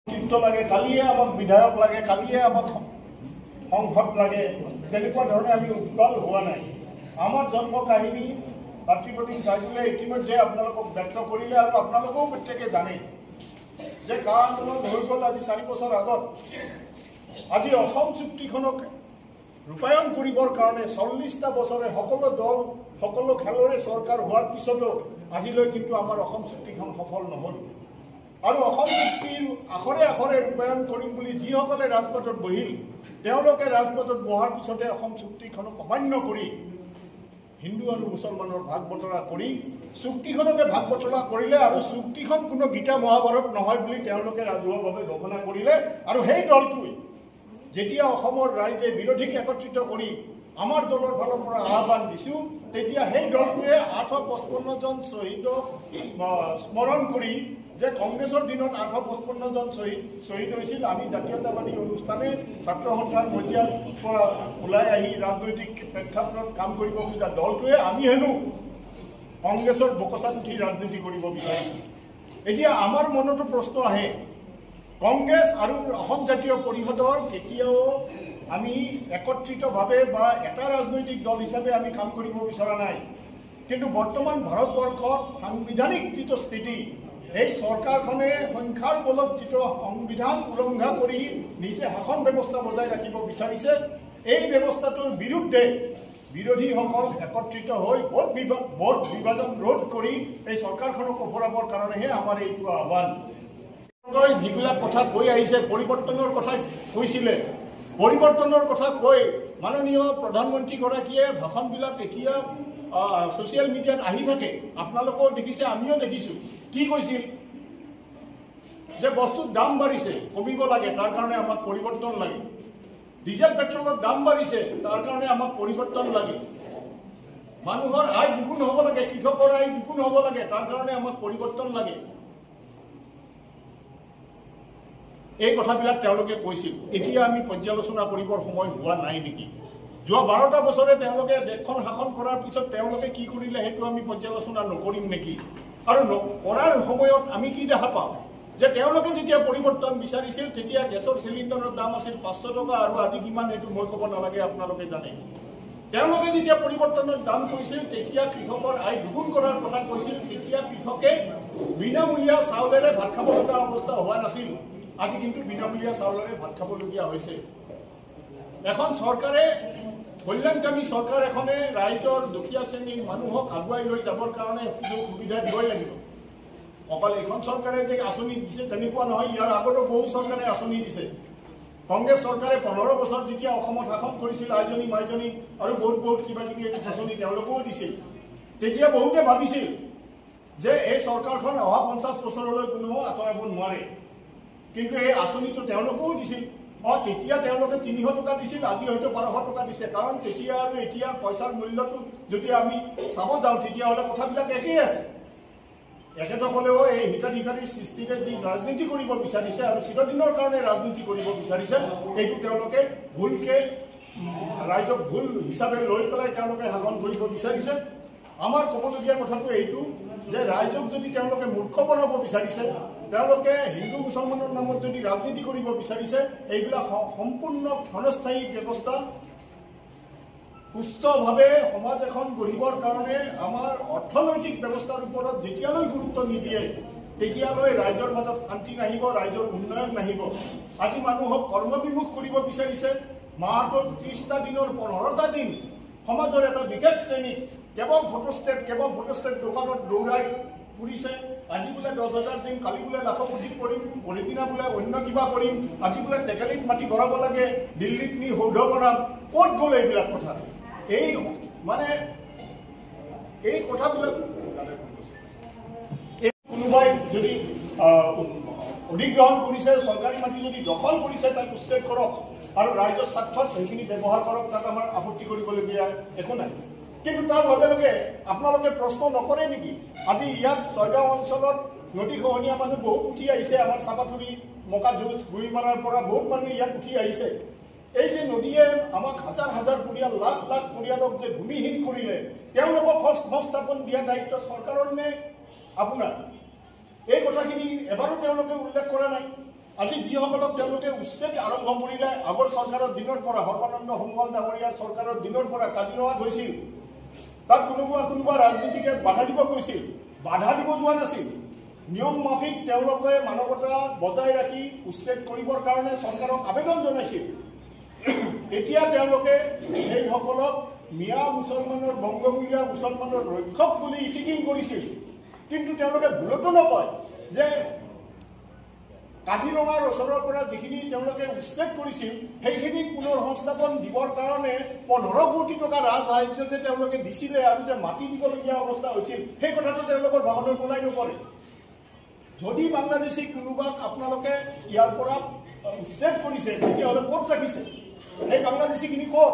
নেতৃত্ব লাগে, কালিয়ে আমাক বিধায়ক লাগে, কালিয়ে আমাক সংসদ লাগে, তেনেকুৱা ধৰণে আমি উৎপল হোৱা নাই। আমাৰ জন্ম কাহিনী পাতৃপ্ৰতীক চাইডুলে ইতিমধ্যে আপোনালোকক ব্যক্ত কৰিলে আৰু আপোনালোকেও প্ৰত্যেকে জানে যে কা আন্দোলন হৈ গ'ল আজি 4 বছৰ আগত। আজি অসম চুক্তিখনক ৰূপায়ণ কৰিবৰ কাৰণে 40টা বছৰে সকলো দল সকলো খেলৰে চৰকাৰ হোৱাৰ পিছতো আজিলৈ কিন্তু আমাৰ অসম চুক্তিখন সফল নহ'ল। আৰু অসম চুক্তিৰ আখৰে আখৰে ৰূপায়ণ কৰিম বুলি যিসকলে ৰাজপথত বহিল, তেওঁলোকে ৰাজপথত বহাৰ পিছতে অসম চুক্তিখনক অমান্য কৰি হিন্দু আৰু মুছলমানৰ ভাগ বতৰা কৰি চুক্তিখনকে ভাগ বতৰা কৰিলে আৰু চুক্তিখন কোনো গীতা মহাভাৰত নহয় বুলি তেওঁলোকে ৰাজহুৱাভাৱে ঘোষণা কৰিলে। আৰু সেই দলটোৱে যেতিয়া অসমৰ ৰাইজে বিৰোধীক একত্ৰিত কৰি আমাৰ দলৰ ফালৰ পৰা আহ্বান দিছোঁ, তেতিয়া সেই দলটোৱে 855 জন শ্বহীদক স্মৰণ কৰি যে কংগ্ৰেছৰ দিনত 855 জন শ্বহীদ হৈছিল, আমি জাতীয়তাবাদী অনুষ্ঠানে ছাত্ৰ সন্থাৰ মজিয়াৰ পৰা ওলাই আহি ৰাজনৈতিক প্ৰেক্ষাপটত কাম কৰিব খোজা দলটোৱে আমি হেনো কংগ্ৰেছৰ বকচাত উঠি ৰাজনীতি কৰিব বিচাৰিছোঁ। এতিয়া আমাৰ মনতো প্ৰশ্ন আহে, কংগ্ৰেছ আৰু অসম জাতীয় পৰিষদৰ কেতিয়াও আমি একত্ৰিতভাৱে বা এটা ৰাজনৈতিক দল হিচাপে আমি কাম কৰিব বিচৰা নাই। কিন্তু বৰ্তমান ভাৰতবৰ্ষত সাংবিধানিক যিটো স্থিতি, এই চৰকাৰখনে সংখ্যাৰ বলত যিটো সংবিধান উলংঘা কৰি নিজে শাসন ব্যৱস্থা বজাই ৰাখিব বিচাৰিছে, এই ব্যৱস্থাটোৰ বিৰুদ্ধে বিৰোধীসকল একত্ৰিত হৈ ভোট বিভাজন ৰোধ কৰি এই চৰকাৰখনক ওফৰাবৰ কাৰণেহে আমাৰ এইটো আহ্বান। যিবিলাক কথা কৈ আহিছে, পৰিৱৰ্তনৰ কথা কৈছিলে, পৰিৱৰ্তনৰ কথা কৈ মাননীয় প্ৰধানমন্ত্ৰীগৰাকীয়ে ভাষণবিলাক এতিয়া ছ'চিয়েল মিডিয়াত আহি থাকে, আপোনালোকেও দেখিছে, আমিও দেখিছোঁ। কি কৈছিল যে বস্তুৰ দাম বাঢ়িছে, কমিব লাগে, তাৰ কাৰণে আমাক পৰিৱৰ্তন লাগে। ডিজেল পেট্ৰলৰ দাম বাঢ়িছে, তাৰ কাৰণে আমাক পৰিৱৰ্তন লাগে। মানুহৰ আয় দুগুণ হ'ব লাগে, কৃষকৰ আয় দুগুণ হ'ব লাগে, তাৰ কাৰণে আমাক পৰিৱৰ্তন লাগে। এই কথাবিলাক তেওঁলোকে কৈছিল। এতিয়া আমি পৰ্যালোচনা কৰিবৰ সময় হোৱা নাই নেকি? যোৱা 12টা বছৰে তেওঁলোকে দেশখন শাসন কৰাৰ পিছত তেওঁলোকে কি কৰিলে সেইটো আমি পৰ্যালোচনা নকৰিম নেকি? আৰু কৰাৰ সময়ত আমি কি দেখা পাওঁ যে তেওঁলোকে যেতিয়া পৰিৱৰ্তন বিচাৰিছিল, তেতিয়া গেছৰ চিলিণ্ডাৰৰ দাম আছিল 500 টকা, আৰু আজি কিমান সেইটো মই ক'ব নালাগে, আপোনালোকে জানে। তেওঁলোকে যেতিয়া পৰিৱৰ্তনৰ দাম কৈছিল, তেতিয়া কৃষকৰ আয় দুগুণ কৰাৰ কথা কৈছিল, তেতিয়া কৃষকে বিনামূলীয়া চাউলেৰে ভাত খাব লগা অৱস্থা হোৱা নাছিল। আজি কিন্তু বিনামূলীয়া চাউলেৰে ভাত খাবলগীয়া হৈছে। এখন চৰকাৰে, কল্যাণকামী চৰকাৰ এখনে ৰাইজৰ দুখীয়া শ্ৰেণীৰ মানুহক আগুৱাই লৈ যাবৰ কাৰণে সুবিধা দিবই লাগিব। অকল এইখন চৰকাৰে যে আঁচনি দিছে তেনেকুৱা নহয়, ইয়াৰ আগতো বহু চৰকাৰে আঁচনি দিছে। কংগ্ৰেছ চৰকাৰে 15 বছৰ যেতিয়া অসমত শাসন কৰিছিল, আইজনী মাইজনী আৰু বহুত কিবা কিবি আঁচনি তেওঁলোকেও দিছিল। তেতিয়া বহুতে ভাবিছিল যে এই চৰকাৰখন অহা 50 বছৰলৈ কোনেও আঁতৰাব নোৱাৰে, কিন্তু এই আঁচনিটো তেওঁলোকেও দিছিল। তেতিয়া তেওঁলোকে 300 টকা দিছিল, আজি হয়তো 1200 টকা দিছে। কাৰণ তেতিয়া আৰু এতিয়া পইচাৰ মূল্যটো যদি আমি চাব যাওঁ, তেতিয়াহ'লে কথাবিলাক একেই আছে। এখেতসকলেও এই হিতাধিকাৰীৰ সৃষ্টিৰে যি ৰাজনীতি কৰিব বিচাৰিছে আৰু চিৰদিনৰ কাৰণে ৰাজনীতি কৰিব বিচাৰিছে, এইটো তেওঁলোকে ভুলকে ৰাইজক ভুল হিচাপে লৈ পেলাই তেওঁলোকে শাসন কৰিব বিচাৰিছে। আমাৰ ক'বলগীয়া কথাটো এইটো যে ৰাইজক যদি তেওঁলোকে মূৰ্খ বনাব বিচাৰিছে, তেওঁলোকে হিন্দু মুছলমানৰ নামত যদি ৰাজনীতি কৰিব বিচাৰিছে, এইবিলাক সম্পূৰ্ণ ক্ষণস্থায়ী ব্যৱস্থা। সুস্থভাৱে সমাজ এখন গঢ়িবৰ কাৰণে আমাৰ অৰ্থনৈতিক ব্যৱস্থাৰ ওপৰত যেতিয়ালৈ গুৰুত্ব নিদিয়ে, তেতিয়ালৈ ৰাইজৰ মাজত শান্তি নাহিব, ৰাইজৰ উন্নয়ন নাহিব। আজি মানুহক কৰ্মবিমুখ কৰিব বিচাৰিছে। মাহটোত 30টা দিনৰ 15টা দিন সমাজৰ এটা বিশেষ শ্ৰেণী কেৱল ফটোষ্টেট দোকানত দৌৰাই ফুৰিছে। আজি বোলে 10,000 দিম, কালি বোলে লাখপতি কৰিম, পৰহিদিনা বোলে অন্য কিবা কৰিম, আজি বোলে টেকেলিত মাটি ভৰাব লাগে, দিল্লীত নি সৌধ বনাম। ক'ত গ'ল এইবিলাক কথা? এই কথাবিলাক কোনোবাই যদি অধিগ্ৰহণ কৰিছে, চৰকাৰী মাটি যদি দখল কৰিছে, তাক উচ্ছেদ কৰক আৰু ৰাইজৰ স্বাৰ্থত সেইখিনি ব্যৱহাৰ কৰক, তাত আমাৰ আপত্তি কৰিবলগীয়া একো নাই। কিন্তু তাৰ লগে লগে আপোনালোকে প্ৰশ্ন নকৰে নেকি? আজি ইয়াত ছয়গাঁও অঞ্চলত নদী খহনীয়া মানুহ বহুত উঠি আহিছে। আমাৰ চাপাথুৰি, মকা যুঁজ, গুৰিমাৰাৰ পৰা বহুত মানুহ ইয়াত উঠি আহিছে। এই যে নদীয়ে আমাক হাজাৰ হাজাৰ পৰিয়াল, লাখ লাখ পৰিয়ালক যে ভূমিহীন কৰিলে, তেওঁলোকক সংস্থাপন দিয়া দায়িত্ব চৰকাৰৰ নে আপোনাৰ? এই কথাখিনি এবাৰো তেওঁলোকে উল্লেখ কৰা নাই। আজি যিসকলক তেওঁলোকে উচ্ছেদ আৰম্ভ কৰিলে আগৰ চৰকাৰৰ দিনৰ পৰা সৰ্বানন্দ সোণোৱাল ডাঙৰীয়াৰ চৰকাৰৰ দিনৰ পৰা কাজিৰঙাত হৈছিল তাত কোনোবা ৰাজনীতিকে বাধা দিব গৈছিল বাধা দিব যোৱা নাছিল নিয়ম মাফিক তেওঁলোকে মানৱতা বজাই ৰাখি উচ্ছেদ কৰিবৰ কাৰণে চৰকাৰক আবেদন জনাইছিল এতিয়া তেওঁলোকে এইসকলক মিয়া মুছলমানৰ বংগমূলীয়া মুছলমানৰ ৰক্ষক বুলি ইটিকিং কৰিছিল কিন্তু তেওঁলোকে ভুলতো নকয় যে কাজিৰঙাৰ ওচৰৰ পৰা যিখিনি তেওঁলোকে উচ্ছেদ কৰিছিল সেইখিনি পুনৰ সংস্থাপন দিবৰ কাৰণে 15 কোটি টকা ৰাজসাহায্য যে তেওঁলোকে দিছিলে আৰু যে মাটি দিবলগীয়া অৱস্থা হৈছিল সেই কথাটো তেওঁলোকৰ ভাৱনাত ওলাই নপৰে যদি বাংলাদেশী কোনোবাক আপোনালোকে ইয়াৰ পৰা উচ্ছেদ কৰিছে তেতিয়াহ'লে ক'ত ৰাখিছে এই বাংলাদেশীখিনি ক'ত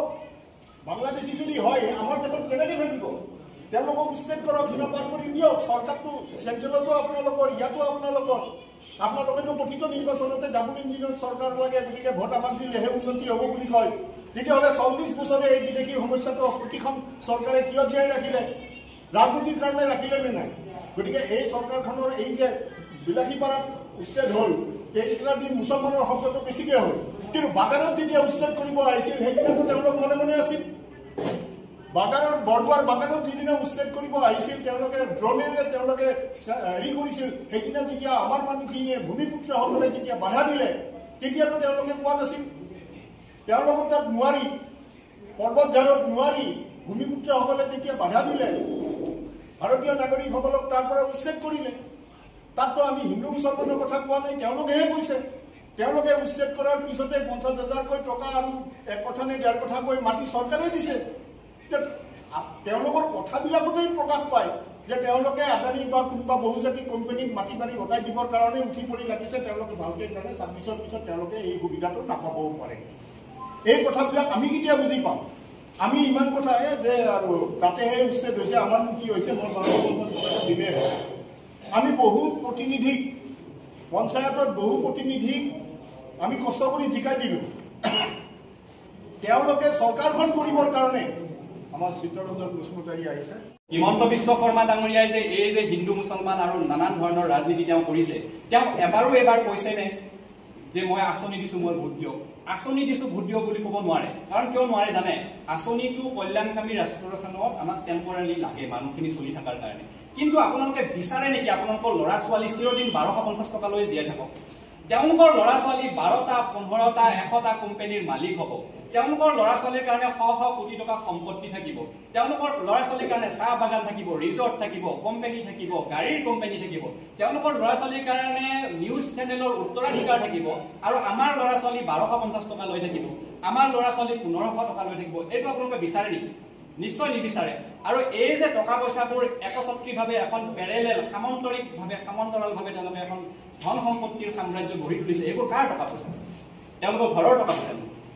বাংলাদেশী যদি হয় আমাৰ দেশত কেনেকৈ থাকিব তেওঁলোকক উচ্ছেদ কৰক সীমা পাৰ কৰি দিয়ক চৰকাৰটো চেণ্ট্ৰেলতো আপোনালোকৰ ইয়াতো আপোনালোকৰ আপোনালোকেতো প্ৰতিটো নিৰ্বাচনতে ডাবল ইঞ্জিনৰ চৰকাৰ লাগে গতিকে ভোট আমাক দিলেহে উন্নতি হ'ব বুলি কয় তেতিয়াহ'লে 40 বছৰে এই বিদেশী সমস্যাটো প্ৰতিখন চৰকাৰে কিয় জীয়াই ৰাখিলে ৰাজনীতিৰ কাৰণে ৰাখিলে নে নাই গতিকে এই চৰকাৰখনৰ এই যে বিলাসীপাৰাত উচ্ছেদ হ'ল এইকেইটা দিন মুছলমানৰ শব্দটো বেছিকৈ হ'ল কিন্তু বাগানত যেতিয়া উচ্ছেদ কৰিব আহিছিল সেইদিনাটো তেওঁলোক মনে মনে আছিল বাগানত বৰদোৱাৰ বাগানত যিদিনা উচ্ছেদ কৰিব আহিছিল তেওঁলোকে ড্ৰোনেৰে তেওঁলোকে হেৰি কৰিছিল সেইদিনা যেতিয়া আমাৰ মানুহখিনিয়ে ভূমিপুত্ৰসকলে যেতিয়া বাধা দিলে তেতিয়াতো তেওঁলোকে কোৱা নাছিল তেওঁলোকক তাত নোৱাৰি পৰ্বতঝাৰত নোৱাৰি ভূমিপুত্ৰসকলে যেতিয়া বাধা দিলে ভাৰতীয় নাগৰিকসকলক তাৰ পৰা উচ্ছেদ কৰিলে তাততো আমি হিন্দু মুছলমানৰ কথা কোৱা নাই তেওঁলোকেহে কৈছে তেওঁলোকে উচ্ছেদ কৰাৰ পিছতে 50,000কৈ টকা আৰু এক কথা নে ডেৰ কথা কৈ মাটি চৰকাৰে দিছে তেওঁলোকৰ কথাবিলাকতেই প্ৰকাশ পায় যে তেওঁলোকে আদানী বা কোনোবা বহুজাতিক কোম্পানীক মাটি বাৰী গতাই দিবৰ কাৰণে উঠি পৰি লাগিছে তেওঁলোকে ভালকৈ জানে 26ৰ পিছত তেওঁলোকে এই সুবিধাটো নাপাবও পাৰে এই কথাবিলাক আমি কেতিয়া বুজি পাম আমি ইমান কথা যে আৰু তাতেহে উচ্ছেদ হৈছে আমাৰ কি হৈছে মই 50 দিনে আমি বহু প্ৰতিনিধিক পঞ্চায়তৰ বহু প্ৰতিনিধিক আমি কষ্ট কৰি জিকাই দিলোঁ তেওঁলোকে চৰকাৰখন কৰিবৰ কাৰণে আমাৰ চিত্ৰৰঞ্জন মুছমুতাৰী আহিছে হিমন্ত বিশ্ব শৰ্মা ডাঙৰীয়াই যে এই যে হিন্দু মুছলমান আৰু নানান ধৰণৰ ৰাজনীতি তেওঁ কৰিছে তেওঁ এবাৰ কৈছেনে যে মই আঁচনি দিছোঁ মই ভোট দিয়ক আঁচনি দিছোঁ ভোট দিয়ক বুলি ক'ব নোৱাৰে কাৰণ কিয় নোৱাৰে জানে আঁচনিটো কল্যাণকামী ৰাষ্ট্ৰখনত আমাক টেম্পৰাৰী লাগে মানুহখিনি চলি থকাৰ কাৰণে কিন্তু আপোনালোকে বিচাৰে নেকি আপোনালোকৰ ল'ৰা ছোৱালী চিৰদিন 1250 টকালৈ জীয়াই থাকক তেওঁলোকৰ ল'ৰা ছোৱালী 12টা 15টা 100টা কোম্পানীৰ মালিক হ'ব তেওঁলোকৰ ল'ৰা ছোৱালীৰ কাৰণে শ কোটি টকা সম্পত্তি থাকিব তেওঁলোকৰ ল'ৰা ছোৱালীৰ কাৰণে চাহ বাগান থাকিব ৰিজৰ্ট থাকিব কোম্পানী থাকিব গাড়ীৰ কোম্পানী থাকিব তেওঁলোকৰ ল'ৰা ছোৱালীৰ কাৰণে নিউজ চেনেলৰ উত্তৰাধিকাৰ থাকিব আৰু আমাৰ ল'ৰা ছোৱালী 1250 টকা লৈ থাকিব আমাৰ ল'ৰা ছোৱালী 1500 টকা লৈ থাকিব এইটো আপোনালোকে বিচাৰে নেকি নিশ্চয় নিবিচাৰে আৰু এই যে টকা পইচাবোৰ একছত্ৰীভাৱে এখন পেৰেলেল সমান্তৰালভাৱে তেওঁলোকে এখন ধন সম্পত্তিৰ সাম্ৰাজ্য গঢ়ি তুলিছে এইবোৰ কাৰ টকা পইচা তেওঁলোকৰ ঘৰৰ টকা পইচা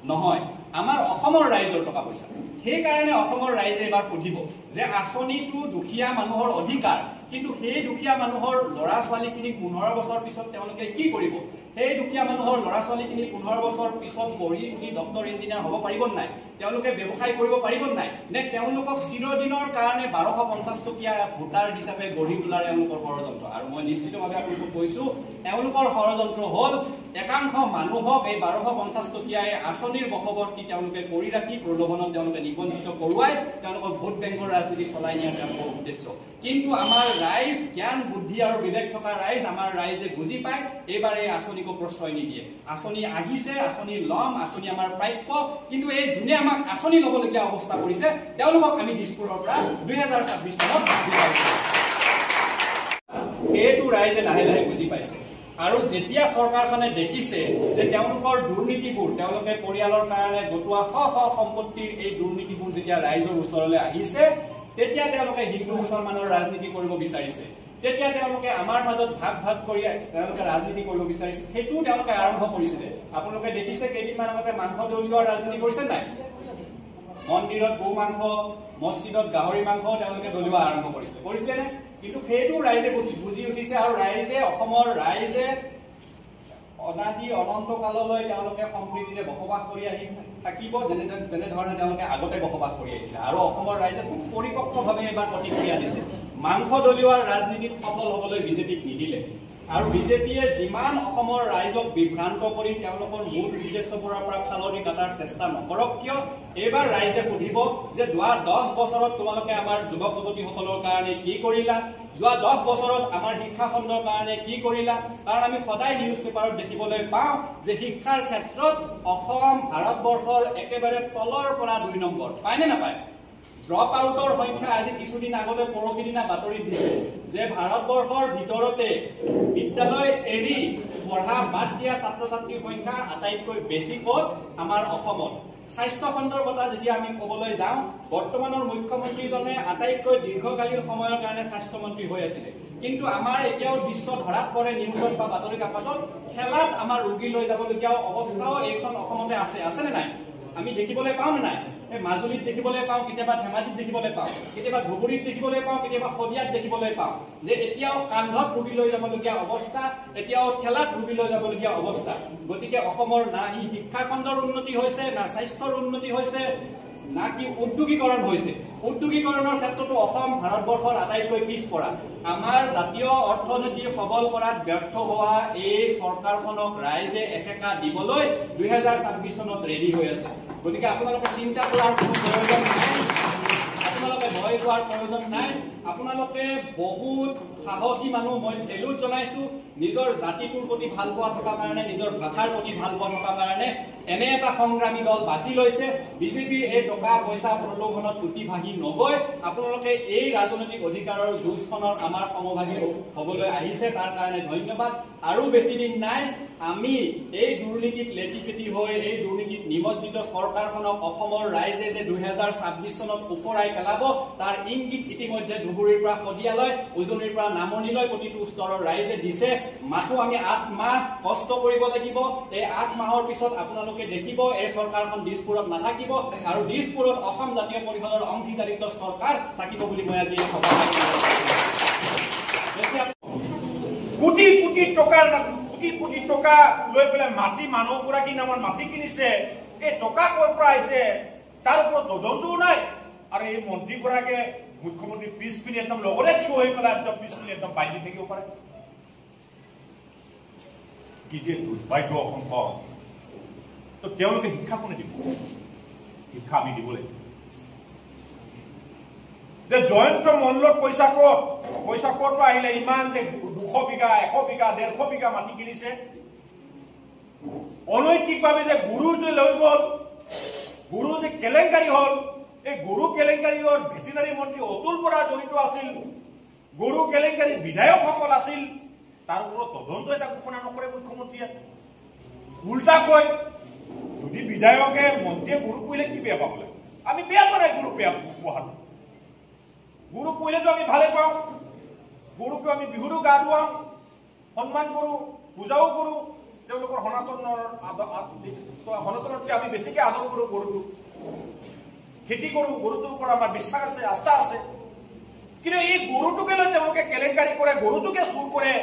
নহয় আমাৰ অসমৰ ৰাইজৰ টকা পইচা সেইকাৰণে অসমৰ ৰাইজে এবাৰ সুধিব যে আঁচনিটো দুখীয়া মানুহৰ অধিকাৰ কিন্তু সেই দুখীয়া মানুহৰ ল'ৰা ছোৱালীখিনি 15 বছৰ পিছত তেওঁলোকে কি কৰিব সেই দুখীয়া মানুহৰ ল'ৰা ছোৱালীখিনি 15 বছৰ পিছত পঢ়ি শুনি ডক্টৰ ইঞ্জিনিয়াৰ হ'ব পাৰিব নাই তেওঁলোকে ব্যৱসায় কৰিব পাৰিব নাই নে তেওঁলোকক চিৰদিনৰ কাৰণে 1250 টকীয়া ভোটাৰ হিচাপে গঢ়ি তোলাৰ তেওঁলোকৰ ষড়যন্ত্ৰ আৰু মই নিশ্চিতভাৱে আপোনালোকক কৈছোঁ তেওঁলোকৰ ষড়যন্ত্ৰ হ'ল একাংশ মানুহক এই 1250 টকীয়া আঁচনিৰ বশৱৰ্তী তেওঁলোকে কৰি ৰাখি প্ৰলোভনত তেওঁলোকে নিবঞ্চিত কৰোৱাই তেওঁলোকৰ ভোট বেংকৰ ৰাজনীতি চলাই নিয়াৰ তেওঁলোকৰ উদ্দেশ্য কিন্তু আমাৰ ৰাইজ জ্ঞান বুদ্ধি আৰু বিবেক থকা ৰাইজ আমাৰ ৰাইজে বুজি পায় এইবাৰ এই আঁচনিকো প্ৰশ্ৰয় নিদিয়ে আঁচনি আহিছে আঁচনি ল'ম আঁচনি আমাৰ প্ৰাপ্য কিন্তু এই যোনে আমাক আঁচনি ল'বলগীয়া অৱস্থা কৰিছে তেওঁলোকক আমি দিছপুৰৰ পৰা 2026 চনত এইটো ৰাইজে লাহে লাহে বুজি পাইছে আৰু যেতিয়া চৰকাৰখনে দেখিছে যে তেওঁলোকৰ দুৰ্নীতিবোৰ তেওঁলোকে পৰিয়ালৰ কাৰণে গটোৱা শ সম্পত্তিৰ এই দুৰ্নীতিবোৰ যেতিয়া ৰাইজৰ ওচৰলৈ আহিছে তেতিয়া তেওঁলোকে হিন্দু মুছলমানৰ ৰাজনীতি কৰিব বিচাৰিছে তেতিয়া তেওঁলোকে আমাৰ মাজত ভাগ কৰি তেওঁলোকে ৰাজনীতি কৰিব বিচাৰিছে সেইটো তেওঁলোকে আৰম্ভ কৰিছিলে আপোনালোকে দেখিছে কেইদিনমান আগতে মাংস দলিওৱাৰ ৰাজনীতি কৰিছে নাই মন্দিৰত গৌ মাংস মছজিদত গাহৰি মাংস তেওঁলোকে দলিওৱা আৰম্ভ কৰিছিলে নে কিন্তু সেইটো ৰাইজে বুজি উঠিছে আৰু ৰাইজে অসমৰ ৰাইজে অনাদি অনন্ত কাললৈ তেওঁলোকে সম্প্ৰীতিৰে বসবাস কৰি আহি থাকিব যেনেধৰণে তেওঁলোকে আগতে বসবাস কৰি আহিছিলে আৰু অসমৰ ৰাইজে খুব পৰিপক্কভাৱে এবাৰ প্ৰতিক্ৰিয়া দিছে মাংস দলিওৱাৰ ৰাজনীতিত সফল হ'বলৈ বিজেপিক নিদিলে আৰু বিজেপিয়ে যিমান অসমৰ ৰাইজক বিভ্ৰান্ত কৰি তেওঁলোকৰ মূল উদ্দেশ্যবোৰৰ পৰা ফালৰি কাটাৰ চেষ্টা নকৰক কিয় এইবাৰ ৰাইজে সুধিব যে যোৱা 10 বছৰত তোমালোকে আমাৰ যুৱক যুৱতীসকলৰ কাৰণে কি কৰিলা যোৱা 10 বছৰত আমাৰ শিক্ষা খণ্ডৰ কাৰণে কি কৰিলা কাৰণ আমি সদায় নিউজ পেপাৰত দেখিবলৈ পাওঁ যে শিক্ষাৰ ক্ষেত্ৰত অসম ভাৰতবৰ্ষৰ একেবাৰে তলৰ পৰা 2 নম্বৰ পায়নে নাপায় ড্ৰপ আউটৰ সংখ্যা আজি কিছুদিন আগতে পৰহি দিনা বাতৰি দিছে যে ভাৰতবৰ্ষৰ ভিতৰতে বিদ্যালয় এৰি পঢ়া বাদ দিয়া ছাত্ৰ ছাত্ৰীৰ সংখ্যা আটাইতকৈ বেছি ক'ত আমাৰ অসমত স্বাস্থ্য খণ্ডৰ কথা যেতিয়া আমি ক'বলৈ যাওঁ বৰ্তমানৰ মুখ্যমন্ত্ৰীজনে আটাইতকৈ দীৰ্ঘকালীন সময়ৰ কাৰণে স্বাস্থ্য মন্ত্ৰী হৈ আছিল কিন্তু আমাৰ এতিয়াও দৃশ্য ধৰাত পৰে নিউজত বা বাতৰি কাকতত খেলাত আমাৰ ৰোগী লৈ যাবলগীয়া অৱস্থাও এইখন অসমতে আছে নে নাই আমি দেখিবলৈ পাওঁ নে নাই মাজুলীত দেখিবলৈ পাওঁ কেতিয়াবা ধেমাজিত দেখিবলৈ পাওঁ কেতিয়াবা ধুবুৰীত দেখিবলৈ পাওঁ কেতিয়াবা শদিয়াত দেখিবলৈ পাওঁ যে এতিয়াও কান্ধত ৰোগী লৈ যাবলগীয়া অৱস্থা এতিয়াও খেলাত ৰোগী লৈ যাবলগীয়া অৱস্থা গতিকে অসমৰ না ই শিক্ষা খণ্ডৰ উন্নতি হৈছে না স্বাস্থ্যৰ উন্নতি হৈছে না কি উদ্যোগীকৰণ হৈছে উদ্যোগীকৰণৰ ক্ষেত্ৰতো অসম ভাৰতবৰ্ষৰ আটাইতকৈ পিছপৰা আমাৰ জাতীয় অৰ্থনীতি সবল কৰাত ব্যৰ্থ হোৱা এই চৰকাৰখনক ৰাইজে একেকা দিবলৈ 2026 চনত ৰেডি হৈ আছে গতিকে আপোনালোকে চিন্তা কৰাৰ কোনো প্ৰয়োজন নাই আপোনালোকে ভয় খোৱাৰ প্ৰয়োজন নাই আপোনালোকে বহুত সাহসী মানুহ মই সেলুট জনাইছো নিজৰ জাতিটোৰ প্ৰতি ভাল পোৱা থকাৰ কাৰণে নিজৰ ভাষাৰ প্ৰতি ভাল পোৱা থকাৰ কাৰণে এনে এটা সংগ্ৰামী দল বাছি লৈছে বিজেপিৰ এই টকা পইচা প্ৰলোভনত উঠি ভাগি নগৈ আপোনালোকে এই ৰাজনৈতিক অধিকাৰৰ যুঁজখনৰ আমাৰ সমভাগী হ'বলৈ আহিছে তাৰ কাৰণে ধন্যবাদ আৰু বেছি দিন নাই আমি এই দুৰ্নীতিত লেটিপেটি হৈ এই দুৰ্নীতিত নিমজ্জিত চৰকাৰখনক অসমৰ ৰাইজে যে 2026 চনত উপৰাই পেলাব তাৰ ইংগিত ইতিমধ্যে ধুবুৰীৰ পৰা শদিয়ালৈ উজনিৰ পৰা নামনিলৈ প্ৰতিটো স্তৰৰ ৰাইজে দিছে মাথো আমি 8 মাহ কষ্ট কৰিব লাগিব এই 8 মাহৰ পিছত আপোনালোকে দেখিব এই চৰকাৰখন দিছপুৰত নাথাকিব আৰু দিছপুৰত অসম জাতীয় পৰিষদৰ অংশীদাৰিত্ব চৰকাৰ থাকিব বুলি মই আজি কোটি কোটি টকা লৈ পেলাই মাটি মানুহগৰাকী নামত মাটি কিনিছে এই টকা ক'ৰ পৰা আহিছে তাৰ ওপৰত তদন্তও নাই আৰু এই মন্ত্ৰীগৰাকীয়ে মুখ্যমন্ত্ৰী পিছপিনি একদম লগতে থিয় হৈ পেলাই একদম পিছপিনি একদম বাইদি থাকিব পাৰে কি যে দুৰ্ভাগ্য অসম্ভৱ তো তেওঁলোকে শিক্ষা কোনে দিব শিক্ষা আমি দিব লাগিব যে জয়ন্ত মল্লৰ পইচা ক'ৰ পৰা আহিলে ইমান যে 200 বিঘা 100 বিঘা 150 বিঘা মাটি কিনিছে অনৈতিকভাৱে যে গুৰু যে লৈ গ'ল গুৰু যে কেলেংকাৰী হ'ল এই গুৰু কেলেংকাৰীৰ ভেটেনাৰী মন্ত্ৰী অতুল বৰা জড়িত আছিল গুৰু কেলেংকাৰী বিধায়কসকল আছিল তাৰ ওপৰত তদন্ত এটা ঘোষণা নকৰে মুখ্যমন্ত্ৰীয়ে উল্টা কয় যদি বিধায়কে মন্ত্ৰীয়ে গুৰু কৰিলে কি বেয়া পাব আমি বেয়া পোৱা নাই গুৰু বেয়া পোৱাটো গুৰু কৰিলেতো আমি ভালে পাওঁ গুৰুকে আমি বিহুৰো গা ধুৱাওঁ সন্মান কৰোঁ পূজাও কৰোঁ তেওঁলোকৰ সনাতনতকৈ আমি বেছিকৈ আদৰ কৰোঁ গৰুটো খেতি কৰোঁ গৰুটোৰ ওপৰত আমাৰ বিশ্বাস আছে আস্থা আছে কিন্তু এই গৰুটোকে লৈ তেওঁলোকে কেলেংকাৰী কৰে গৰুটোকে চুৰ কৰে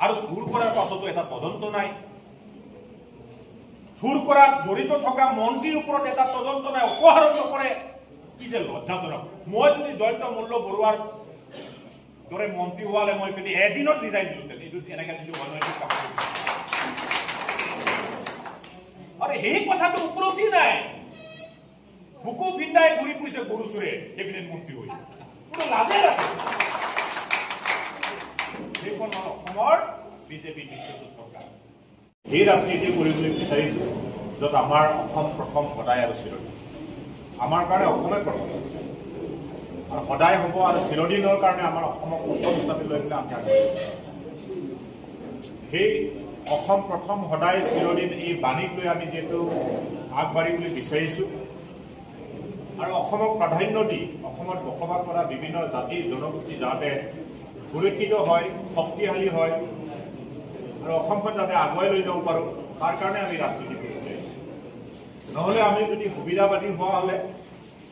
আৰু চুৰ কৰাৰ পাছতো এটা তদন্ত নাই চুৰ কৰাত জড়িত থকা মন্ত্ৰীৰ ওপৰত এটা তদন্ত নাই অপহৰণ নকৰে কি যে লজ্জাজনক মই যদি জয়ন্ত মল্ল বৰুৱাৰ দৰে মন্ত্ৰী হোৱালে মই কিন্তু এদিনত ৰিজাইন দিলো এইটো এনেকৈ দিলো আৰু সেই কথাটো উপলব্ধি নাই বুকু পিন্ধাই ঘূৰি ফুৰিছে গৰু চুৰে কেবিনেট মন্ত্ৰী হৈ কোনো লাজে ৰাখে সেইখন হ'ল অসমৰ বিজেপি নেতৃত্ব চৰকাৰ এই ৰাজনীতি কৰিবলৈ বিচাৰিছো য'ত আমাৰ অসম প্ৰথম সদায় আৰু চিৰদিন আমাৰ কাৰণে অসমে প্ৰথম আৰু সদায় হ'ব আৰু চিৰদিনৰ কাৰণে আমাৰ অসমক প্ৰথম হিচাপে লৈ পেলাই আমি আগবাঢ়িম সেই অসম প্ৰথম সদায় চিৰদিন এই বাণীক লৈ আমি যিহেতু আগবাঢ়িবলৈ বিচাৰিছোঁ আৰু অসমক প্ৰাধান্য দি অসমত বসবাস কৰা বিভিন্ন জাতি জনগোষ্ঠী যাতে সুৰক্ষিত হয় শক্তিশালী হয় আৰু অসমখন যাতে আগুৱাই লৈ যাব পাৰোঁ তাৰ কাৰণে আমি ৰাজনীতি কৰিব বিচাৰিছোঁ নহ'লে আমি যদি সুবিধাবাদী হোৱা হ'লে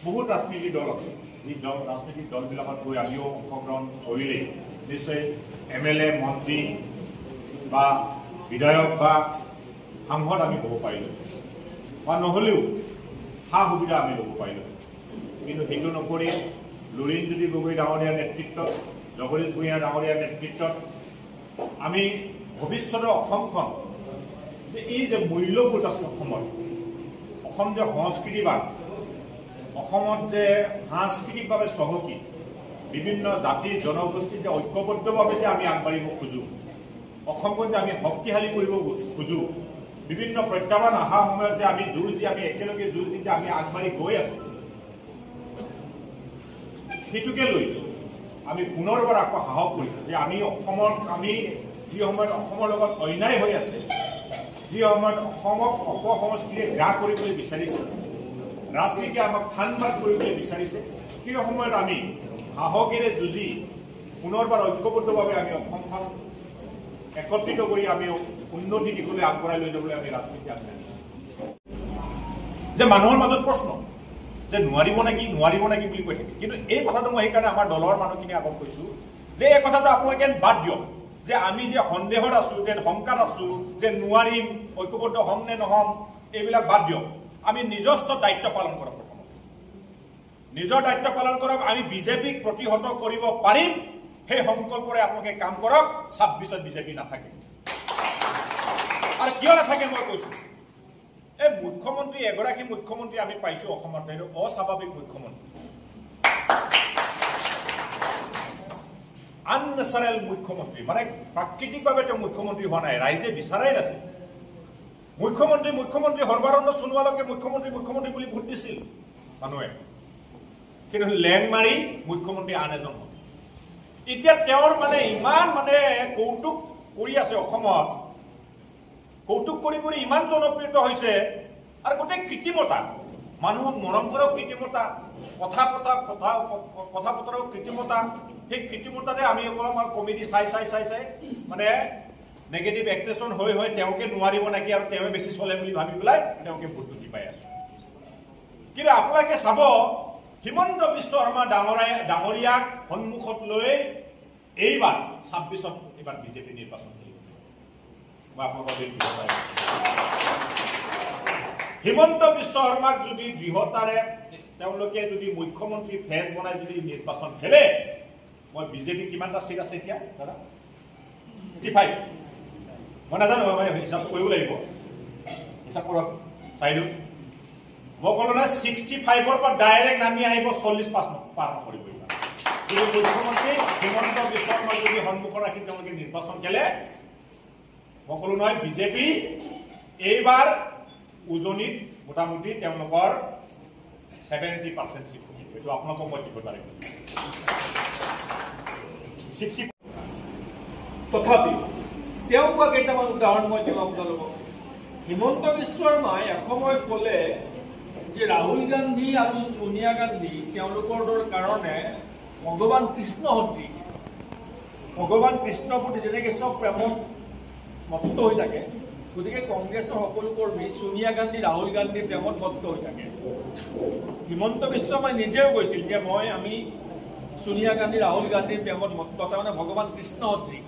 বহুত ৰাজনীতিক দল আছে এই ৰাজনৈতিক দলবিলাকত গৈ আমিও অংশগ্ৰহণ কৰিলেই নিশ্চয় MLA মন্ত্ৰী বা বিধায়ক বা সাংসদ আমি হ'ব পাৰিলোঁ বা নহ'লেও সা সুবিধা আমি ল'ব পাৰিলোঁ কিন্তু সেইটো নকৰি লুৰিণজ্যোতি গগৈ ডাঙৰীয়াৰ নেতৃত্বত জগদীশ ভূঞা ডাঙৰীয়াৰ নেতৃত্বত আমি ভৱিষ্যতৰ অসমখন যে এই যে মূল্যবোধ আছে অসম যে সংস্কৃতিবাদ, অসমত যে সাংস্কৃতিকভাৱে চহকী, বিভিন্ন জাতি জনগোষ্ঠীৰ যে ঐক্যবদ্ধভাৱে যে আমি আগবাঢ়িব খোজোঁ, অসমখন যে আমি শক্তিশালী কৰিব খোজোঁ, বিভিন্ন প্ৰত্যাহ্বান অহা সময়ত যে আমি যুঁজ দি আমি একেলগে যুঁজ দি যে আমি আগবাঢ়ি গৈ আছোঁ, সেইটোকে লৈ আমি পুনৰবাৰ আকৌ সাহস কৰিছোঁ যে আমি যি সময়ত অসমৰ লগত অন্যায় হৈ আছে, যি সময়ত অসমক অপসংস্কৃতিয়ে গ্ৰাস কৰিবলৈ বিচাৰিছে, ৰাজনীতিয়ে আমাক থানবাদ কৰিবলৈ বিচাৰিছে, সেই সময়ত আমি সাহসেৰে যুঁজি পুনৰবাৰ ঐক্যবদ্ধভাৱে আমি অসমখন একত্ৰিত কৰি আমি উন্নতি দিশলৈ আগবঢ়াই লৈ যাবলৈ আমি ৰাজনীতি আগবাঢ়িছোঁ। যে মানুহৰ মাজত প্ৰশ্ন যে নোৱাৰিব নেকি বুলি কৈ থাকে, কিন্তু এই কথাটো মই সেইকাৰণে আমাৰ দলৰ মানুহখিনি আগত কৈছোঁ যে এই কথাটো আপোনালোকে বাদ দিয়ক যে আমি যে সন্দেহত আছোঁ, যে শংকাত আছোঁ, যে নোৱাৰিম, ঐক্যবদ্ধ হ'ম নে নহ'ম, এইবিলাক বাদ দিয়ক। আমি নিজস্ব দায়িত্ব পালন কৰক, নিজৰ দায়িত্ব পালন কৰক। আমি বিজেপিক প্ৰতিহত কৰিব পাৰিম, সেই সংকল্পৰে আপোনালোকে কাম কৰক। 26ত বিজেপি নাথাকে। আৰু কিয় নাথাকে মই কৈছোঁ, এই মুখ্যমন্ত্ৰী, এগৰাকী মুখ্যমন্ত্ৰী আমি পাইছোঁ অসমত, এইটো অস্বাভাৱিক মুখ্যমন্ত্ৰী, আননেচাৰেল মুখ্যমন্ত্ৰী, মানে প্ৰাকৃতিকভাৱে তেওঁ মুখ্যমন্ত্ৰী হোৱা নাই, ৰাইজে বিচাৰাই নাছিল। মুখ্যমন্ত্ৰী সৰ্বানন্দ সোণোৱালকে মুখ্যমন্ত্ৰী বুলি ভোট দিছিল মানুহে, কিন্তু লেং মাৰি মুখ্যমন্ত্ৰী আন এজন হ'ল। এতিয়া তেওঁৰ মানে ইমান মানে কৌতুক কৰি আছে অসমত, কৌতুক কৰি ইমান জনপ্ৰিয়তা হৈছে, আৰু গোটেই কৃত্ৰিমতা, মানুহক মৰম কৰাও কৃত্ৰিমতা, কথা বতৰাও কৃত্ৰিমতা। সেই কৃত্ৰিমতাতে আমি অকণমান কমেডি চাই মানে নেগেটিভ এক্সপ্ৰেছন হৈ তেওঁকে নোৱাৰিব নেকি আৰু তেওঁৱে বেছি চলে বুলি ভাবি পেলাই তেওঁকে ভোটটো দি পাই আছো। কিন্তু আপোনালোকে চাব, হিমন্ত বিশ্ব শৰ্মা ডাঙৰীয়াক সন্মুখত লৈ এইবাৰ 26ত এইবাৰ বিজেপি নিৰ্বাচন কৰিব। মই আপোনালোকক হিমন্ত বিশ্ব শৰ্মাক যদি দৃঢ়তাৰে তেওঁলোকে যদি মুখ্যমন্ত্ৰী ফেজ বনাই যদি নিৰ্বাচন খেলে, মই বিজেপি কিমানটা চিট আছে এতিয়া দাদা? 55। মই নাজানো, মই হিচাপ কৰিব লাগিব, হিচাপ কৰক চাইডো। মই ক'লো নহয় 65ৰ পৰা ডাইৰেক্ট নামি আহিব 40 পাৰ কৰিব। কিন্তু মুখ্যমন্ত্ৰী হিমন্ত বিশ্ব শৰ্মাক যদি সন্মুখত ৰাখি তেওঁলোকে নিৰ্বাচন খেলে, মই ক'লো নহয় বিজেপি এইবাৰ উজনিত মোটামুটি তেওঁলোকৰ 70% চিট। এইটো আপোনালোকক মই দিব পাৰিম। তথাপি তেওঁ কোৱা কেইটামান উদাহৰণ মই দিওঁ আপোনালোকক। হিমন্ত বিশ্ব শৰ্মাই এসময়ত ক'লে যে ৰাহুল গান্ধী আৰু সোনিয়া গান্ধী তেওঁলোকৰ কাৰণে ভগৱান কৃষ্ণ সদৃশ। ভগৱান কৃষ্ণৰ প্ৰতি যেনেকৈ চব প্ৰেমত মত্ত হৈ থাকে, গতিকে কংগ্ৰেছৰ সকলো কৰ্মী সোনিয়া গান্ধী ৰাহুল গান্ধীৰ প্ৰেমত মত্ত হৈ থাকে। হিমন্ত বিশ্ব শৰ্মাই নিজেও কৈছিল যে আমি সোনিয়া গান্ধী ৰাহুল গান্ধীৰ প্ৰেমত মত্ত, তাৰমানে ভগৱান কৃষ্ণ সদৃশ।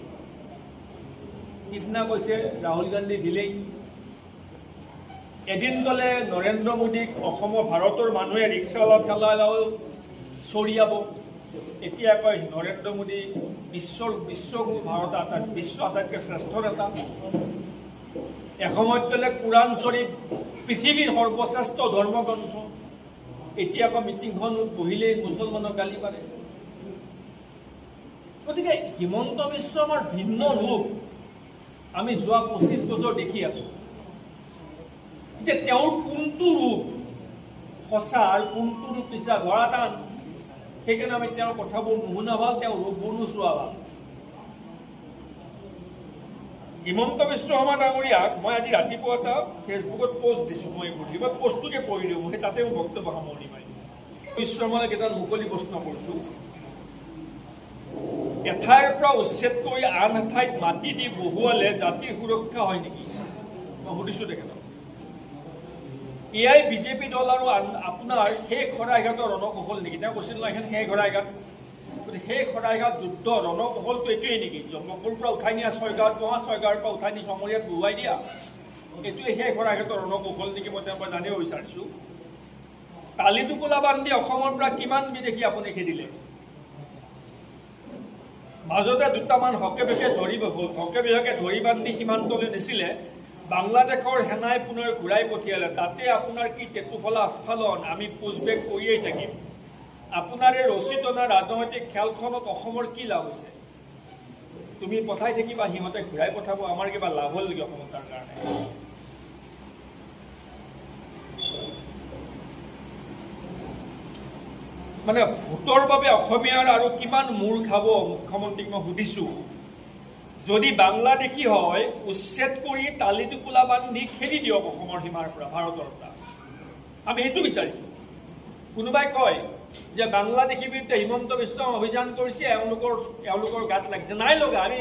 সিদিনা কৈছে ৰাহুল গান্ধী দিলেই। এদিন ক'লে নৰেন্দ্ৰ মোদীক অসমৰ ভাৰতৰ মানুহে ৰিক্সাৱালা ঠেলাৱালাও চৰিয়াব। এতিয়া কয় নৰেন্দ্ৰ মোদী বিশ্বগুৰু, ভাৰত বিশ্ব আটাইতকৈ শ্ৰেষ্ঠ নেতা। এসময়ত ক'লে কোৰাণ শ্বৰীফ পৃথিৱীৰ সৰ্বশ্ৰেষ্ঠ ধৰ্মগ্ৰন্থ। এতিয়া আকৌ মিটিংখন বহিলেই মুছলমানক গালি পাৰে। গতিকে হিমন্ত বিশ্ব শৰ্মাৰ ভিন্ন ৰূপ আমি যোৱা 25 বছৰ দেখি আছো। যে তেওঁৰ কোনটো ৰূপ সঁচা আৰু কোনটো ৰূপ পিছা ধৰা টান। সেইকাৰণে আমি তেওঁৰ কথাবোৰ নুশুনা ভাল, তেওঁৰ ৰূপবোৰ নোচোৱা ভাল। হিমন্ত বিশ্ব শৰ্মা ডাঙৰীয়াক মই আজি ৰাতিপুৱা এটা ফেচবুকত পোষ্ট দিছোঁ। মই পোষ্টটোকে পঢ়ি দিওঁ, মই তাতে মোৰ বক্তব্য সামৰণি মাৰিম। বিশ্ব শৰ্মাক এটা মুকলি প্ৰশ্ন কৰিছোঁ। এঠাইৰ পৰা উচ্ছেদ কৰি আন এঠাইত মাটি দি বহুৱালে জাতিৰ সুৰক্ষা হয় নেকি? মই সুধিছোঁ তেখেতক। এয়াই বিজেপি দল আৰু আপোনাৰ সেই শৰাইঘাটৰ ৰণকৌশল নেকি? তেওঁ কৈছিল ন এখন সেই শৰাইঘাট, গতিকে সেই শৰাইঘাট যুদ্ধ ৰণকৌশলটো এইটোৱেই নেকি? জন্মপুৰৰ পৰা উঠাই নিয়া ছয়গাঁৱত পোৱা, ছয়গাঁৱৰ পৰা উঠাই নি চমৰীয়াত বহুৱাই দিয়া, এইটোৱে সেই শৰাইঘাটৰ ৰণকৌশল নেকি? মই তেওঁৰ পৰা জানিব বিচাৰিছোঁ। কালি টোপোলা বান্ধি অসমৰ পৰা কিমান বিদেশী আপুনি খেদিলে? মাজতে দুটামান হকে বেকে ধৰি বান্ধি সীমান্তলৈ নিছিলে বাংলাদেশৰ সেনাই পুনৰ ঘূৰাই পঠিয়ালে তাতে আপোনাৰ কি টেটুফলা আস্ফালন আমি পুছবেক কৰিয়েই থাকিম আপোনাৰ এই ৰচিতনা ৰাজনৈতিক খেলখনত অসমৰ কি লাভ হৈছে তুমি পঠাই থাকিবা সিহঁতে ঘূৰাই পঠাব আমাৰ কিবা লাভ হ'ল নেকি অসমৰ তাৰ কাৰণে মানে ভোটৰ বাবে অসমীয়াৰ আৰু কিমান মূৰ খাব মুখ্যমন্ত্ৰীক মই সুধিছো যদি বাংলাদেশী হয় উচ্ছেদ কৰি তালি টোপোলা বান্ধি খেদি দিয়ক অসমৰ সীমাৰ পৰা ভাৰতৰ পৰা আমি সেইটো বিচাৰিছো কোনোবাই কয় যে বাংলাদেশীৰ বিৰুদ্ধে হিমন্ত বিশ্ব অভিযান কৰিছে এওঁলোকৰ গাত লাগিছে নাই লগা আমি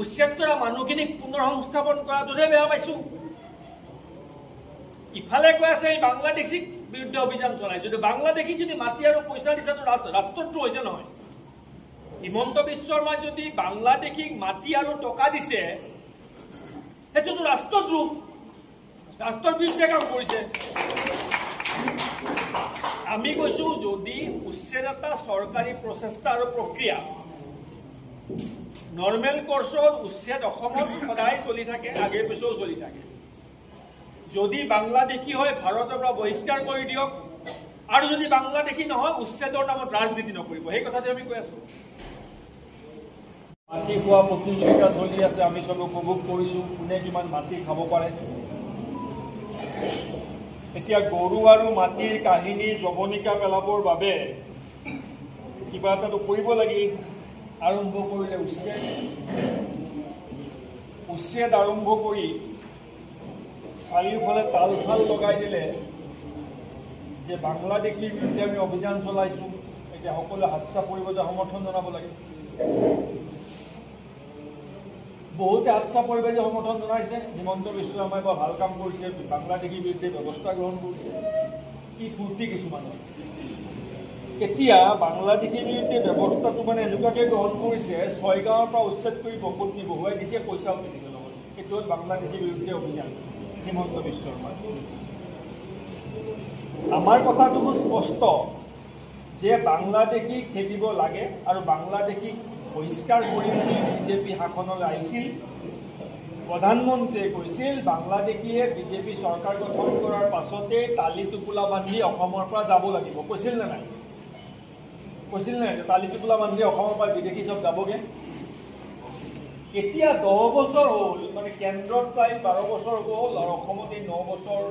উচ্ছেদ কৰা মানুহখিনিক পুনৰ সংস্থাপন কৰাটোহে বেয়া পাইছো ইফালে কৈ আছে এই বাংলাদেশীক বিৰুদ্ধে অভিযান চলাইছে যদি বাংলাদেশী যদি মাটি আৰু পইচা দিছাটো ৰাষ্ট্ৰদ্ৰোহ হৈছে নহয় হিমন্ত বিশ্ব শৰ্মাই যদি বাংলাদেশীক মাটি আৰু টকা দিছে সেইটোতো ৰাষ্ট্ৰদ্ৰোহ ৰাষ্ট্ৰৰ বিৰুদ্ধে কাম কৰিছে আমি কৈছো যদি উচ্ছেদ এটা চৰকাৰী প্ৰচেষ্টা আৰু প্ৰক্ৰিয়া নৰ্মেল কোৰ্সত উচ্ছেদ অসমত সদায় চলি থাকে আগে পিছেও চলি থাকে যদি বাংলাদেশী হয় ভাৰতৰ পৰা বহিষ্কাৰ কৰি দিয়ক আৰু যদি বাংলাদেশী নহয় উচ্ছেদৰ নামত ৰাজনীতি নকৰিব সেই কথাটো আমি কৈ আছো মাটি খোৱা প্ৰতিযোগিতা চলি আছে আমি চব উপভোগ কৰিছো কোনে কিমান মাটি খাব পাৰে এতিয়া গৰু আৰু মাটিৰ কাহিনী জবনিকা পেলাবৰ বাবে কিবা এটাতো কৰিব লাগিল আৰম্ভ কৰিলে উচ্ছেদ আৰম্ভ কৰি চাৰিওফালে তাল ফাল লগাই দিলে যে বাংলাদেশীৰ বিৰুদ্ধে আমি অভিযান চলাইছো এতিয়া সকলোৱে হাত চাপৰিব যে সমৰ্থন জনাব লাগে বহুতে হাত চাপৰিব যে সমৰ্থন জনাইছে হিমন্ত বিশ্ব শৰ্মাই বৰ ভাল কাম কৰিছে বাংলাদেশীৰ বিৰুদ্ধে ব্যৱস্থা গ্ৰহণ কৰিছে কি ফূৰ্তি কিছুমানৰ এতিয়া বাংলাদেশীৰ বিৰুদ্ধে ব্যৱস্থাটো মানে এনেকুৱাকৈ গ্ৰহণ কৰিছে 6 গাঁৱৰ পৰা উচ্ছেদ কৰি বকুটনি বহুৱাই দিছে পইচাও দিছে লগত এইটো হ'ল বাংলাদেশীৰ বিৰুদ্ধে অভিযান হিমন্ত বিশ্ব শৰ্মা আমাৰ কথাটো স্পষ্ট যে বাংলাদেশী খেলিব লাগে আৰু বাংলাদেশীক বহিষ্কাৰ কৰি বিজেপি শাসনলৈ আহিছিল প্ৰধানমন্ত্ৰীয়ে কৈছিল বাংলাদেশীয়ে বিজেপি চৰকাৰ গঠন কৰাৰ পাছতে তালি টোপোলা বান্ধি অসমৰ পৰা যাব লাগিব কৈছিল নে নাই তালি টোপোলা বান্ধি অসমৰ পৰা বিদেশী চব যাবগে এতিয়া 10 বছৰ হ'ল মানে কেন্দ্ৰত প্ৰায় 12 বছৰ হ'ল আৰু অসমত এই 9 বছৰ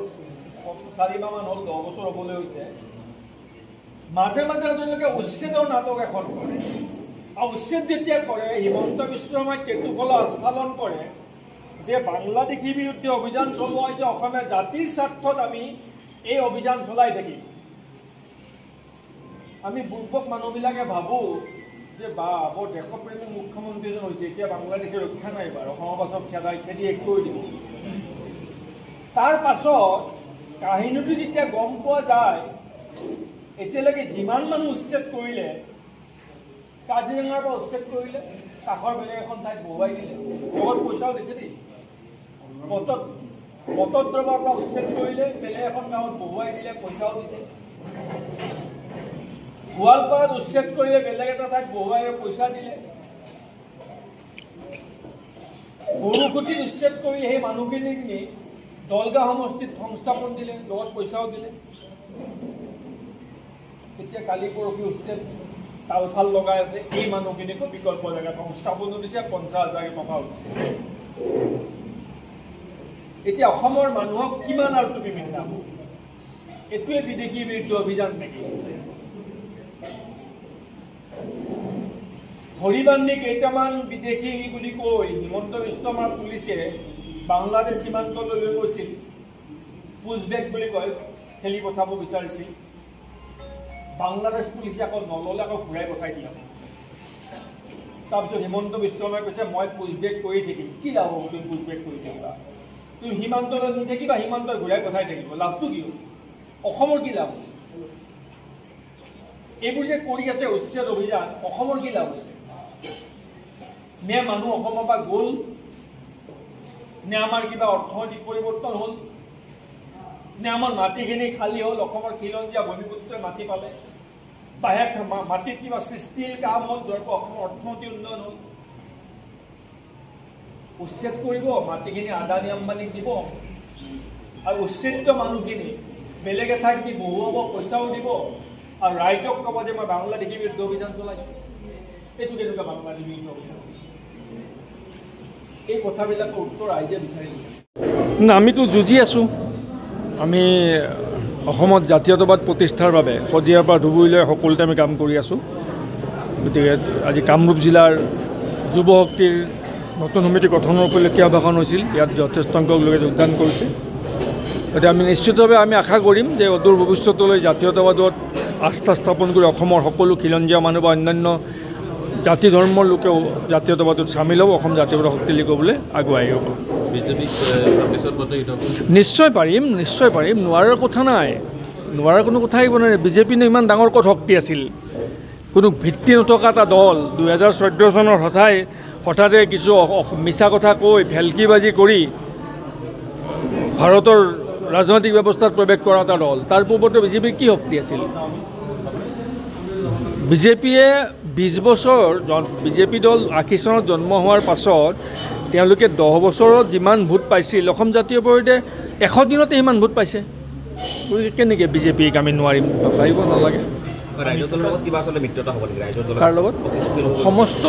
4 মাহমান হ'ল 10 বছৰ হ'বলৈ হৈছে মাজে মাজে তেওঁলোকে উচ্ছেদৰ নাটক এখন কৰে আৰু উচ্ছেদ যেতিয়া কৰে হিমন্ত বিশ্ব শৰ্মাই টেটুফলা আস্ফালন কৰে যে বাংলাদেশীৰ বিৰুদ্ধে অভিযান চলোৱা হৈছে অসমীয়া জাতিৰ স্বাৰ্থত আমি এই অভিযান চলাই থাকিম আমি বুৰ্বক মানুহবিলাকে ভাবোঁ যে বা বৰ দেশপ্ৰেমী মুখ্যমন্ত্ৰী এজন হৈছে এতিয়া বাংলাদেশে ৰক্ষা নাই বাৰু অসমৰ পাছত খেদি এক কৰি দিব তাৰ পাছত কাহিনীটো যেতিয়া গম পোৱা যায় এতিয়ালৈকে যিমান মানুহ উচ্ছেদ কৰিলে কাজিৰঙাৰ পৰা উচ্ছেদ কৰিলে কাষৰ বেলেগ এখন ঠাইত বহুৱাই দিলে লগত পইচাও দিছে দেই মটদ্ৰৱৰ পৰা উচ্ছেদ কৰিলে বেলেগ এখন গাঁৱত বহুৱাই দিলে পইচাও দিছে গোৱালপাৰাত উচ্ছেদ কৰিলে বেলেগ এটা ঠাইত বহুৱাই পইচা দিলে গৰুকুটিত উচ্ছেদ কৰি সেই মানুহখিনিক নি দলগাঁও সমষ্টিত সংস্থাপন দিলে লগত পইচাও দিলে এতিয়া কালি পৰহি উচ্ছেদ তালফাল লগাই আছে এই মানুহখিনিকো বিকল্প জেগাত সংস্থাপনো দিছে 50,000 টকা উঠিছে এতিয়া অসমৰ মানুহক কিমান আৰু তুমি মিলাব এইটোৱে বিদেশী বিৰুদ্ধে অভিযান নেকি ধৰি বান্ধি কেইটামান বিদেশী বুলি কৈ হিমন্ত বিশ্ব শৰ্মাৰ পুলিচে বাংলাদেশ সীমান্তলৈ লৈ গৈছিল পুছবেক বুলি কয় খেলি পঠাব বিচাৰিছিল বাংলাদেশ পুলিচে আকৌ নললে আকৌ ঘূৰাই পঠাই দিয়ে তাৰপিছত হিমন্ত বিশ্ব শৰ্মাই কৈছে মই পুছবেক কৰি থাকিম কি লাভ হ'ব তুমি পুছবেক কৰি থাকিবা তুমি সীমান্তলৈ নি থাকিবা সীমান্তই ঘূৰাই পঠাই থাকিব লাভটো কি অসমৰ কি লাভ এইবোৰ যে কৰি আছে উচ্ছেদ অভিযান অসমৰ কি লাভ হৈছে নে মানুহ অসমৰ পৰা গ'ল নে আমাৰ কিবা অৰ্থনৈতিক পৰিৱৰ্তন হ'ল নে আমাৰ মাটিখিনি খালী হ'ল অসমৰ খিলঞ্জীয়া ভূমিপুত্ৰই মাটি পালে বাহিৰ মাটিত কিবা সৃষ্টিৰ কাম হ'ল য'ৰ পৰা অসমৰ অৰ্থনৈতিক উন্নয়ন হ'ল উচ্ছেদ কৰিব, মাটিখিনি আদানী আম্বানীক দিব, আৰু উচ্ছেদিত মানুহখিনি বেলেগ এঠাইত দি বহুৱাব, পইচাও দিব, আৰু ৰাইজক ক'ব যে মই বাংলাদেশী বিৰুদ্ধে অভিযান চলাইছোঁ। এইটো কেনেকুৱা বাংলাদেশী বিৰুদ্ধে অভিযান? এই কথাবিলাকৰ উত্তৰ ৰাইজে বিচাৰি লৈছে। আমিতো যুঁজি আছোঁ। আমি অসমত জাতীয়তাবাদ প্ৰতিষ্ঠাৰ বাবে শদিয়াৰ পৰা ধুবুৰীলৈ সকলোতে আমি কাম কৰি আছোঁ। গতিকে আজি কামৰূপ জিলাৰ যুৱ শক্তিৰ নতুন সমিতি গঠনৰ উপলক্ষে আহ্বান হৈছিল। ইয়াত যথেষ্ট সংখ্যক লোকে যোগদান কৰিছে। গতিকে আমি নিশ্চিতভাৱে আমি আশা কৰিম যে অদূৰ ভৱিষ্যতলৈ জাতীয়তাবাদত আস্থা স্থাপন কৰি অসমৰ সকলো খিলঞ্জীয়া মানুহ বা অন্যান্য জাতি ধৰ্মৰ লোকেও জাতীয়তাবাদত চামিল হ'ব, অসম জাতীয়তাবাদ শক্তিশালী কৰিবলৈ আগুৱাই আহিব। নিশ্চয় পাৰিম, নিশ্চয় পাৰিম। নোৱাৰাৰ কথা নাই, নোৱাৰাৰ কোনো কথা আহিব নোৱাৰে। বিজেপিনো ইমান ডাঙৰ ক'ত শক্তি আছিল? কোনো ভিত্তি নথকা এটা দল 2014 চনৰ হঠাতে কিছু মিছা কথা কৈ ভেলকিবাজি কৰি ভাৰতৰ ৰাজনৈতিক ব্যৱস্থাত প্ৰৱেশ কৰা এটা দল। তাৰ পূৰ্বতে বিজেপিৰ কি শক্তি আছিল? বিজেপিয়ে 20 বছৰ, বিজেপি দল 80 চনত জন্ম হোৱাৰ পাছত তেওঁলোকে 10 বছৰত যিমান ভোট পাইছিল, অসম জাতীয় পৰিষদে 100 দিনতে সিমান ভোট পাইছে। গতিকে কেনেকৈ বিজেপিক আমি নোৱাৰিম? ভাবিব নালাগে। তাৰ লগত সমস্ত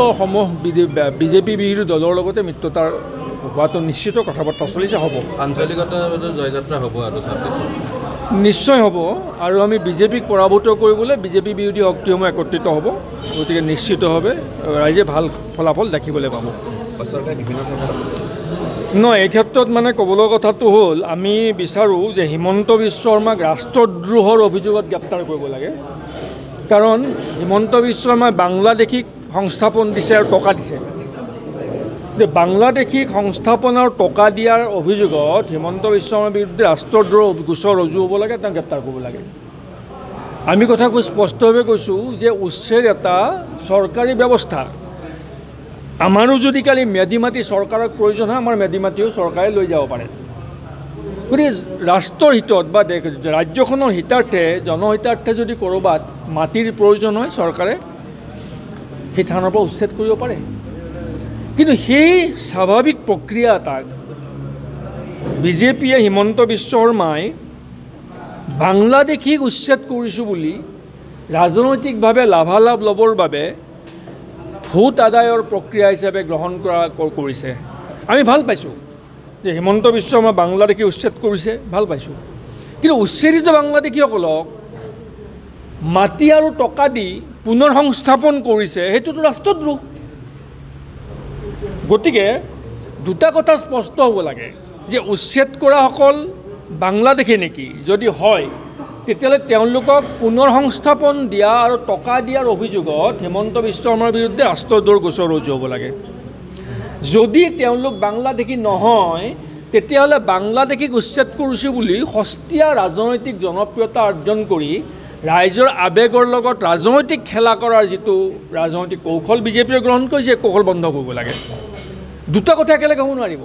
বিজেপি বিৰোধী দলৰ লগতে মিত্ৰতাৰ হোৱাটো নিশ্চিত, কথা বাৰ্তা চলিছে, হ'ব। আঞ্চলিকতা জয়যাত্ৰা হ'ব আৰু নিশ্চয় হ'ব। আৰু আমি বিজেপিক পৰাভূত কৰিবলৈ বিজেপি বিৰোধী শক্তিসমূহ একত্ৰিত হ'ব। গতিকে নিশ্চিতভাৱে ৰাইজে ভাল ফলাফল দেখিবলৈ পাব। নহয়, এই ক্ষেত্ৰত মানে ক'বলৈ কথাটো হ'ল, আমি বিচাৰোঁ যে হিমন্ত বিশ্ব শৰ্মাক ৰাষ্ট্ৰদ্ৰোহৰ অভিযোগত গ্ৰেপ্তাৰ কৰিব লাগে। কাৰণ হিমন্ত বিশ্ব শৰ্মাই বাংলাদেশীক সংস্থাপন দিছে আৰু টকা দিছে। বাংলাদেশীক সংস্থাপনৰ টকা দিয়াৰ অভিযোগত হিমন্ত বিশ্ব শৰ্মাৰ বিৰুদ্ধে ৰাষ্ট্ৰদ্ৰোহ গোচৰ ৰুজু হ'ব লাগে, তেওঁক গ্ৰেপ্তাৰ কৰিব লাগে। আমি কথা স্পষ্টভাৱে কৈছোঁ যে উচ্ছেদ এটা চৰকাৰী ব্যৱস্থা। আমাৰো যদি কালি মেডি মাটি চৰকাৰক প্ৰয়োজন হয়, আমাৰ মেডি মাটিও চৰকাৰে লৈ যাব পাৰে। গতিকে ৰাষ্ট্ৰৰ হিতত বা ৰাজ্যখনৰ হিতাৰ্থে, জনহিতাৰ্থে যদি ক'ৰবাত মাটিৰ প্ৰয়োজন হয়, চৰকাৰে সেই থানৰ পৰা উচ্ছেদ কৰিব পাৰে। কিন্তু সেই স্বাভাৱিক প্ৰক্ৰিয়া এটাক বিজেপিয়ে, হিমন্ত বিশ্ব শৰ্মাই বাংলাদেশীক উচ্ছেদ কৰিছোঁ বুলি ৰাজনৈতিকভাৱে লাভালাভ ল'বৰ বাবে ভোট আদায়ৰ প্ৰক্ৰিয়া হিচাপে গ্ৰহণ কৰিছে। আমি ভাল পাইছোঁ যে হিমন্ত বিশ্ব শৰ্মা বাংলাদেশী উচ্ছেদ কৰিছে, ভাল পাইছোঁ। কিন্তু উচ্ছেদিত বাংলাদেশীসকলক মাটি আৰু টকা দি পুনৰ সংস্থাপন কৰিছে, সেইটোতো ৰাষ্ট্ৰদ্ৰোহ। গতিকে দুটা কথা স্পষ্ট হ'ব লাগে যে উচ্ছেদ কৰাসকল বাংলাদেশী নেকি? যদি হয়, তেতিয়াহ'লে তেওঁলোকক পুনৰ সংস্থাপন দিয়া আৰু টকা দিয়াৰ অভিযোগত হিমন্ত বিশ্ব শৰ্মাৰ বিৰুদ্ধে ৰাষ্ট্ৰদ্ৰোহৰ গোচৰ ৰুজু হ'ব লাগে। যদি তেওঁলোক বাংলাদেশী নহয়, তেতিয়াহ'লে বাংলাদেশীক উচ্ছেদ কৰিছোঁ বুলি সস্তীয়া ৰাজনৈতিক জনপ্ৰিয়তা অৰ্জন কৰি ৰাইজৰ আৱেগৰ লগত ৰাজনৈতিক খেলা কৰাৰ যিটো ৰাজনৈতিক কৌশল বিজেপিয়ে গ্ৰহণ কৰিছে, কৌশল বন্ধ কৰিব লাগে। দুটা কথা একেলগে হ'ব নোৱাৰিব।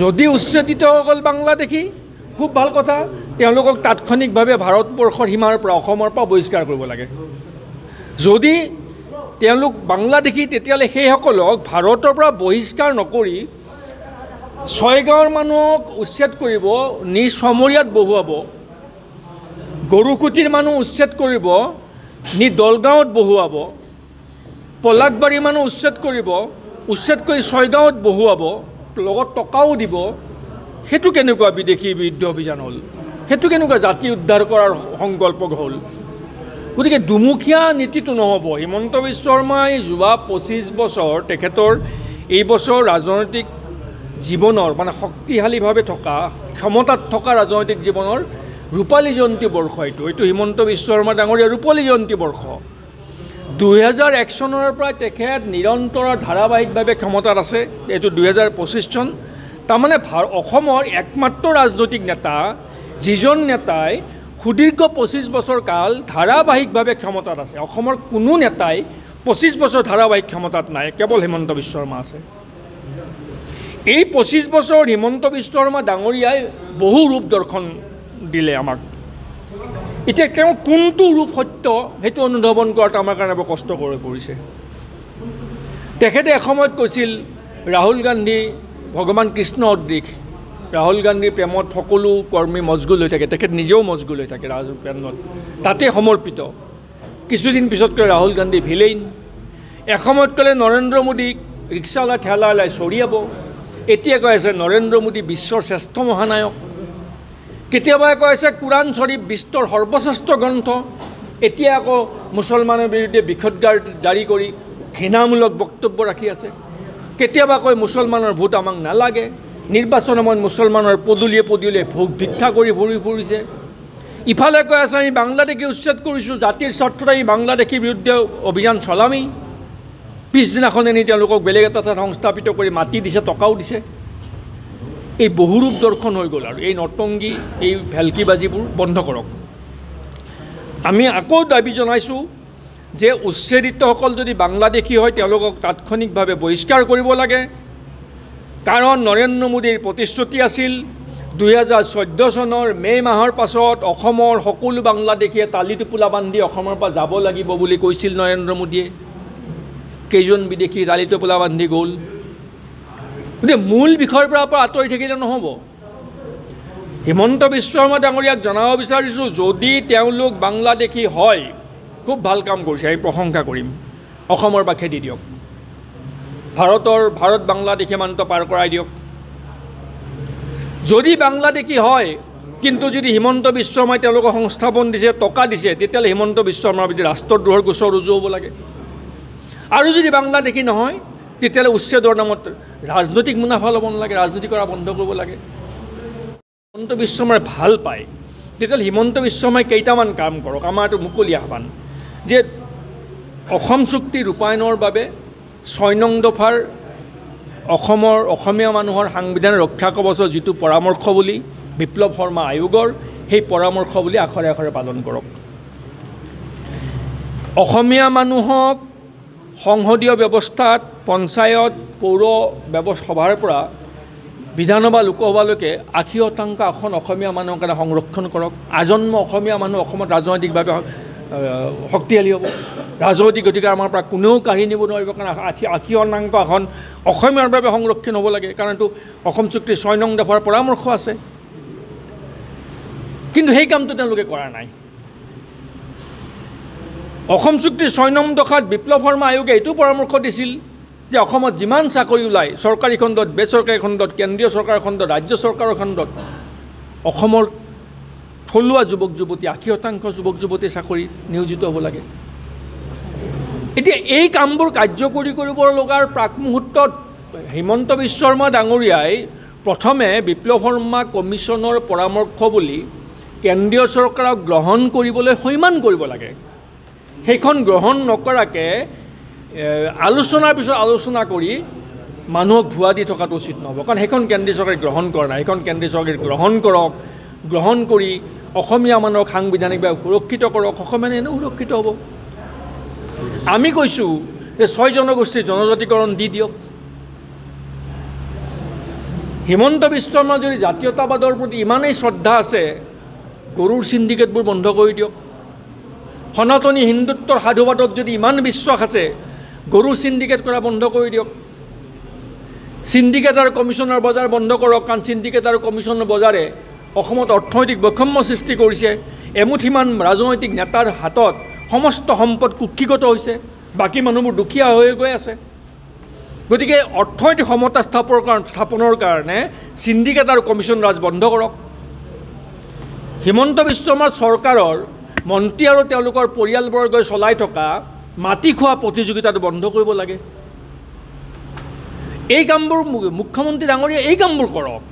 যদি উচ্ছেদিতসকল বাংলাদেশী, খুব ভাল কথা, তেওঁলোকক তাৎক্ষণিকভাৱে ভাৰতবৰ্ষৰ সীমাৰ পৰা, অসমৰ পৰা বহিষ্কাৰ কৰিব লাগে। যদি তেওঁলোক বাংলাদেশী, তেতিয়াহ'লে সেইসকলক ভাৰতৰ পৰা বহিষ্কাৰ নকৰি 6 গাঁৱৰ মানুহক উচ্ছেদ কৰিব, নিজ সমৰীয়াত বহুৱাব। গৰুকুটিৰ মানুহ উচ্ছেদ কৰিব, নি দলগাঁৱত বহুৱাব। পলাকবাৰীৰ মানুহ উচ্ছেদ কৰিব, উচ্ছেদ কৰি 6 গাঁৱত বহুৱাব, লগত টকাও দিব। সেইটো কেনেকুৱা বিদেশী বিৰুদ্ধে অভিযান হ'ল? সেইটো কেনেকুৱা জাতি উদ্ধাৰ কৰাৰ সংকল্প হ'ল? গতিকে দুমুখীয়া নীতিটো নহ'ব। হিমন্ত বিশ্ব শৰ্মাই যোৱা 25 বছৰ তেখেতৰ এই বছৰ ৰাজনৈতিক জীৱনৰ মানে শক্তিশালীভাৱে থকা, ক্ষমতাত থকা ৰাজনৈতিক জীৱনৰ ৰূপালী জয়ন্তী বৰ্ষ। এইটো হিমন্ত বিশ্ব শৰ্মা ডাঙৰীয়া ৰূপালী জয়ন্তী বৰ্ষ। 2001 চনৰ পৰা তেখেত নিৰন্তৰ ধাৰাবাহিকভাৱে ক্ষমতাত আছে। এইটো 2025 চন। তাৰমানে অসমৰ একমাত্ৰ ৰাজনৈতিক নেতা, যিজন নেতাই সুদীৰ্ঘ 25 বছৰ কাল ধাৰাবাহিকভাৱে ক্ষমতাত আছে। অসমৰ কোনো নেতাই 25 বছৰ ধাৰাবাহিক ক্ষমতাত নাই, কেৱল হিমন্ত বিশ্ব শৰ্মা আছে। এই 25 বছৰ হিমন্ত বিশ্ব শৰ্মা ডাঙৰীয়াই বহু ৰূপ দৰ্শন দিলে আমাক। এতিয়া তেওঁ কোনটো ৰূপ সত্য সেইটো অনুধাৱন কৰাটো আমাৰ কাৰণে বৰ কষ্টকৰ হৈ পৰিছে। তেখেতে এসময়ত কৈছিল ৰাহুল গান্ধী ভগৱান কৃষ্ণ সদৃশ ৰাহুল গান্ধীৰ প্ৰেমত সকলো কৰ্মী মজগুল হৈ থাকে, তেখেত নিজেও মজগুল হৈ থাকে প্ৰেমত, তাতে সমৰ্পিত। কিছুদিন পিছতকৈ ৰাহুল গান্ধী ভিলেইন, এসময়ত ক'লে নৰেন্দ্ৰ মোদীক ৰিক্সাৱালা ঠেলাৱালাই চৰিয়াব, এতিয়া কৈ আছে নৰেন্দ্ৰ মোদী বিশ্বৰ শ্ৰেষ্ঠ মহানায়ক, কেতিয়াবা কৈ আছে কোৰাণ শ্বৰীফ বিশ্বৰ সৰ্বশ্ৰেষ্ঠ গ্ৰন্থ, এতিয়া আকৌ মুছলমানৰ বিৰুদ্ধে বিষোদ্গাৰ জাৰি কৰি ঘৃণামূলক বক্তব্য ৰাখি আছে, কেতিয়াবা কয় মুছলমানৰ ভোট আমাক নালাগে, নিৰ্বাচনৰ সময়ত মুছলমানৰ পদূলিয়ে পদূলিয়ে ভোট ভিক্ষা কৰি ঘূৰি ফুৰিছে, ইফালে কৈ আছে আমি বাংলাদেশী উচ্ছেদ কৰিছোঁ, জাতিৰ স্বাৰ্থত আমি বাংলাদেশীৰ বিৰুদ্ধে অভিযান চলামেই, পিছদিনাখনে নি তেওঁলোকক বেলেগ এটা ঠাইত সংস্থাপিত কৰি মাটি দিছে, টকাও দিছে। এই বহুৰূপ দৰ্শন হৈ গ'ল। আৰু এই নটংগী এই ভেলকিবাজিবোৰ বন্ধ কৰক। আমি আকৌ দাবী জনাইছোঁ যে উচ্ছেদিতসকল যদি বাংলাদেশী হয় তেওঁলোকক তাৎক্ষণিকভাৱে বহিষ্কাৰ কৰিব লাগে, কাৰণ নৰেন্দ্ৰ মোদীৰ প্ৰতিশ্ৰুতি আছিল 2014 চনৰ মে' মাহৰ পাছত অসমৰ সকলো বাংলাদেশীয়ে তালি টোপোলা বান্ধি অসমৰ পৰা যাব লাগিব বুলি কৈছিল নৰেন্দ্ৰ মোদীয়ে। কেইজন বিদেশী তালি টোপোলা বান্ধি গ'ল। গতিকে মূল বিষয়ৰ পৰা আঁতৰি থাকিলে নহ'ব। হিমন্ত বিশ্ব শৰ্মা ডাঙৰীয়াক জনাব বিচাৰিছোঁ, যদি তেওঁলোক বাংলাদেশী হয় খুব ভাল কাম কৰিছে, আমি প্ৰশংসা কৰিম, অসমৰ পৰা খেদি দিয়ক, ভাৰত বাংলাদেশী সীমান্ত পাৰ কৰাই দিয়ক। যদি বাংলাদেশী হয় কিন্তু যদি হিমন্ত বিশ্ব শৰ্মাই তেওঁলোকক সংস্থাপন দিছে, টকা দিছে, তেতিয়াহ'লে হিমন্ত বিশ্ব শৰ্মাৰ প্ৰতি ৰাষ্ট্ৰদ্ৰোহৰ গোচৰ ৰুজু হ'ব লাগে। আৰু যদি বাংলাদেশী নহয় তেতিয়াহ'লে উচ্ছেদৰ নামত ৰাজনৈতিক মুনাফা ল'ব নালাগে, ৰাজনীতি কৰা বন্ধ কৰিব লাগে। হিমন্ত বিশ্ব শৰ্মাই ভাল পায় তেতিয়াহ'লে হিমন্ত বিশ্ব শৰ্মাই কেইটামান কাম কৰক। আমাৰ এইটো মুকলি আহ্বান যে অসম চুক্তি ৰূপায়ণৰ বাবে 6 নং দফাৰ অসমীয়া মানুহৰ সাংবিধান ৰক্ষা কৱচৰ যিটো পৰামৰ্শ বুলি বিপ্লৱ শৰ্মা আয়োগৰ, সেই পৰামৰ্শ বুলি আখৰে আখৰে পালন কৰক। অসমীয়া মানুহক সংসদীয় ব্যৱস্থাত পঞ্চায়ত পৌৰ সভাৰ পৰা বিধানসভা লোকসভালৈকে 80% আসন অসমীয়া মানুহৰ কাৰণে সংৰক্ষণ কৰক। আজন্ম অসমীয়া মানুহ অসমত ৰাজনৈতিকভাৱে শক্তিশালী হ'ব, ৰাজনৈতিক অধিকাৰ আমাৰ পৰা কোনেও কাঢ়ি নিব নোৱাৰিব, কাৰণ 80% আসন অসমীয়াৰ বাবে সংৰক্ষণ হ'ব লাগে, কাৰণ এইটো অসম চুক্তিৰ 6 নং দফাৰ পৰামৰ্শ আছে। কিন্তু সেই কামটো তেওঁলোকে কৰা নাই। অসম চুক্তিৰ 6 নং দফাত বিপ্লৱ শৰ্মা আয়োগে এইটো পৰামৰ্শ দিছিল যে অসমত যিমান চাকৰি ওলায়, চৰকাৰী খণ্ডত, বেচৰকাৰী খণ্ডত, কেন্দ্ৰীয় চৰকাৰৰ খণ্ডত, ৰাজ্য চৰকাৰৰ খণ্ডত, অসমৰ থলুৱা যুৱক যুৱতী 80% যুৱক যুৱতী চাকৰি নিয়োজিত হ'ব লাগে। এতিয়া এই কামবোৰ কাৰ্যকৰী কৰিব লগাৰ প্ৰাক মুহূৰ্তত হিমন্ত বিশ্ব শৰ্মা ডাঙৰীয়াই প্ৰথমে বিপ্লৱ শৰ্মা কমিশ্যনৰ পৰামৰ্শ বুলি কেন্দ্ৰীয় চৰকাৰক গ্ৰহণ কৰিবলৈ সৈমান কৰিব লাগে। সেইখন গ্ৰহণ নকৰাকৈ আলোচনাৰ পিছত আলোচনা কৰি মানুহক ভুৱা দি থকাটো উচিত নহ'ব, কাৰণ সেইখন কেন্দ্ৰীয় চৰকাৰে গ্ৰহণ কৰা নাই। সেইখন কেন্দ্ৰীয় চৰকাৰে গ্ৰহণ কৰক, গ্ৰহণ কৰি অসমীয়া মানুহক সাংবিধানিকভাৱে সুৰক্ষিত কৰক, অসমীয়া এনেও সুৰক্ষিত হ'ব। আমি কৈছোঁ যে 6 জনগোষ্ঠীৰ জনজাতিকৰণ দি দিয়ক। হিমন্ত বিশ্ব শৰ্মাৰ যদি জাতীয়তাবাদৰ প্ৰতি ইমানেই শ্ৰদ্ধা আছে, গৰুৰ চিণ্ডিকেটবোৰ বন্ধ কৰি দিয়ক। সনাতনী হিন্দুত্বৰ সাধুবাদত যদি ইমান বিশ্বাস আছে, গৰুৰ চিণ্ডিকেট কৰা বন্ধ কৰি দিয়ক। চিণ্ডিকেট আৰু কমিশ্যনৰ বজাৰ বন্ধ কৰক, কাৰণ চিণ্ডিকেট আৰু কমিশ্যনৰ বজাৰে অসমত অৰ্থনৈতিক বৈষম্য সৃষ্টি কৰিছে। এমুঠিমান ৰাজনৈতিক নেতাৰ হাতত সমস্ত সম্পদ কুক্ষিগত হৈছে, বাকী মানুহবোৰ দুখীয়া হৈ গৈ আছে। গতিকে অৰ্থনৈতিক সমতা স্থাপনৰ কাৰণে চিণ্ডিকেট আৰু কমিশ্যন ৰাজ বন্ধ কৰক। হিমন্ত বিশ্ব শৰ্মাৰ চৰকাৰৰ মন্ত্ৰী আৰু তেওঁলোকৰ পৰিয়ালবৰ্গই চলাই থকা মাটি খোৱা প্ৰতিযোগিতাটো বন্ধ কৰিব লাগে। এই কামবোৰ মুখ্যমন্ত্ৰী ডাঙৰীয়া এই কামবোৰ কৰক।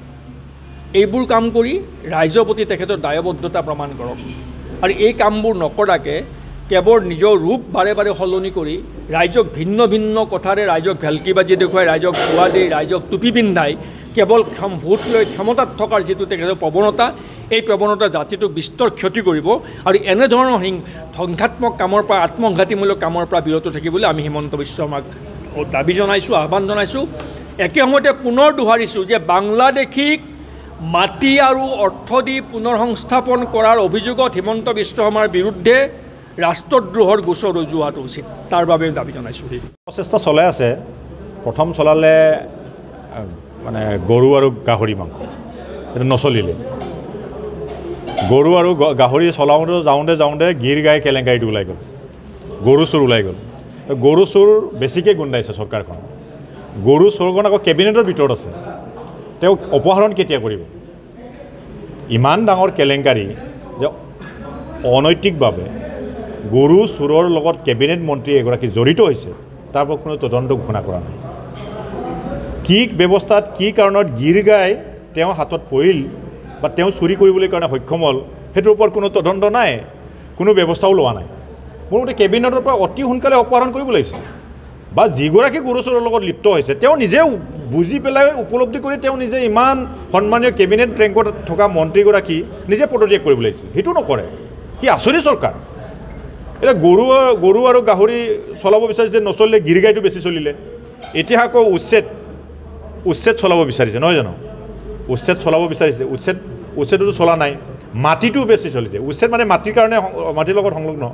এইবোৰ কাম কৰি ৰাইজৰ প্ৰতি তেখেতৰ দায়বদ্ধতা প্ৰমাণ কৰক। আৰু এই কামবোৰ নকৰাকৈ কেৱল নিজৰ ৰূপ বাৰে বাৰে সলনি কৰি ৰাইজক ভিন্ন ভিন্ন কথাৰে ৰাইজক ভেলকিবাজি দেখুৱাই, ৰাইজক খোৱা দি, ৰাইজক টুপি পিন্ধাই কেৱল ভোট লৈ ক্ষমতাত থকাৰ যিটো তেখেতৰ প্ৰৱণতা, এই প্ৰৱণতা জাতিটোক বিস্তৰ ক্ষতি কৰিব। আৰু এনেধৰণৰ সংঘাত্মক কামৰ পৰা, আত্মঘাতীমূলক কামৰ পৰা বিৰত থাকিবলৈ আমি হিমন্ত বিশ্ব শৰ্মাক দাবী জনাইছোঁ, আহ্বান জনাইছোঁ। একে সময়তে পুনৰ দোহাৰিছোঁ যে বাংলাদেশীক মাটি আৰু অৰ্থ দি পুনৰ সংস্থাপন কৰাৰ অভিযোগত হিমন্ত বিশ্ব শৰ্মাৰ বিৰুদ্ধে ৰাষ্ট্ৰদ্ৰোহৰ গোচৰ ৰুজু হোৱাটো উচিত, তাৰ বাবে দাবী জনাইছোঁ। প্ৰচেষ্টা চলাই আছে। প্ৰথম চলালে মানে গৰু আৰু গাহৰি মাংস এইটো নচলিলে গৰু আৰু গাহৰি চলাওঁতে যাওঁতে গিৰ গাই কেলেংকাৰীটো ওলাই গ'ল গৰু চোৰ ওলাই গ'ল গৰু চোৰ বেছিকৈ গোন্ধাইছে চৰকাৰখন গৰু চোৰখন আকৌ কেবিনেটৰ ভিতৰত আছে তেওঁক অপহৰণ কেতিয়া কৰিব ইমান ডাঙৰ কেলেংকাৰী যে অনৈতিকভাৱে গৰু চোৰৰ লগত কেবিনেট মন্ত্ৰী এগৰাকী জড়িত হৈছে তাৰ পৰা কোনো তদন্ত ঘোষণা কৰা নাই কি ব্যৱস্থাত কি কাৰণত গিৰ গাই তেওঁ হাতত পৰিল বা তেওঁ চুৰি কৰিবলৈ কাৰণে সক্ষম হ'ল সেইটোৰ ওপৰত কোনো তদন্ত নাই কোনো ব্যৱস্থাও লোৱা নাই মোৰ মতে কেবিনেটৰ পৰা অতি সোনকালে অপহৰণ কৰিব লাগিছে বা যিগৰাকী গৰু চোৰৰ লগত লিপ্ত হৈছে তেওঁ নিজে বুজি পেলাই উপলব্ধি কৰি তেওঁ নিজে ইমান সন্মানীয় কেবিনেট ৰেংকত থকা মন্ত্ৰীগৰাকী নিজে পদত্যাগ কৰিব লাগিছিল সেইটো নকৰে কি আচৰিত চৰকাৰ এতিয়া গৰু আৰু গাহৰি চলাব বিচাৰিছে নচলিলে গিৰ গাইটো বেছি চলিলে এতিয়া আকৌ উচ্ছেদ চলাব বিচাৰিছে নহয় জানো উচ্ছেদ চলাব বিচাৰিছে উচ্ছেদতো চলা নাই মাটিটো বেছি চলিছে উচ্ছেদ মানে মাটিৰ কাৰণে মাটিৰ লগত সংলগ্ন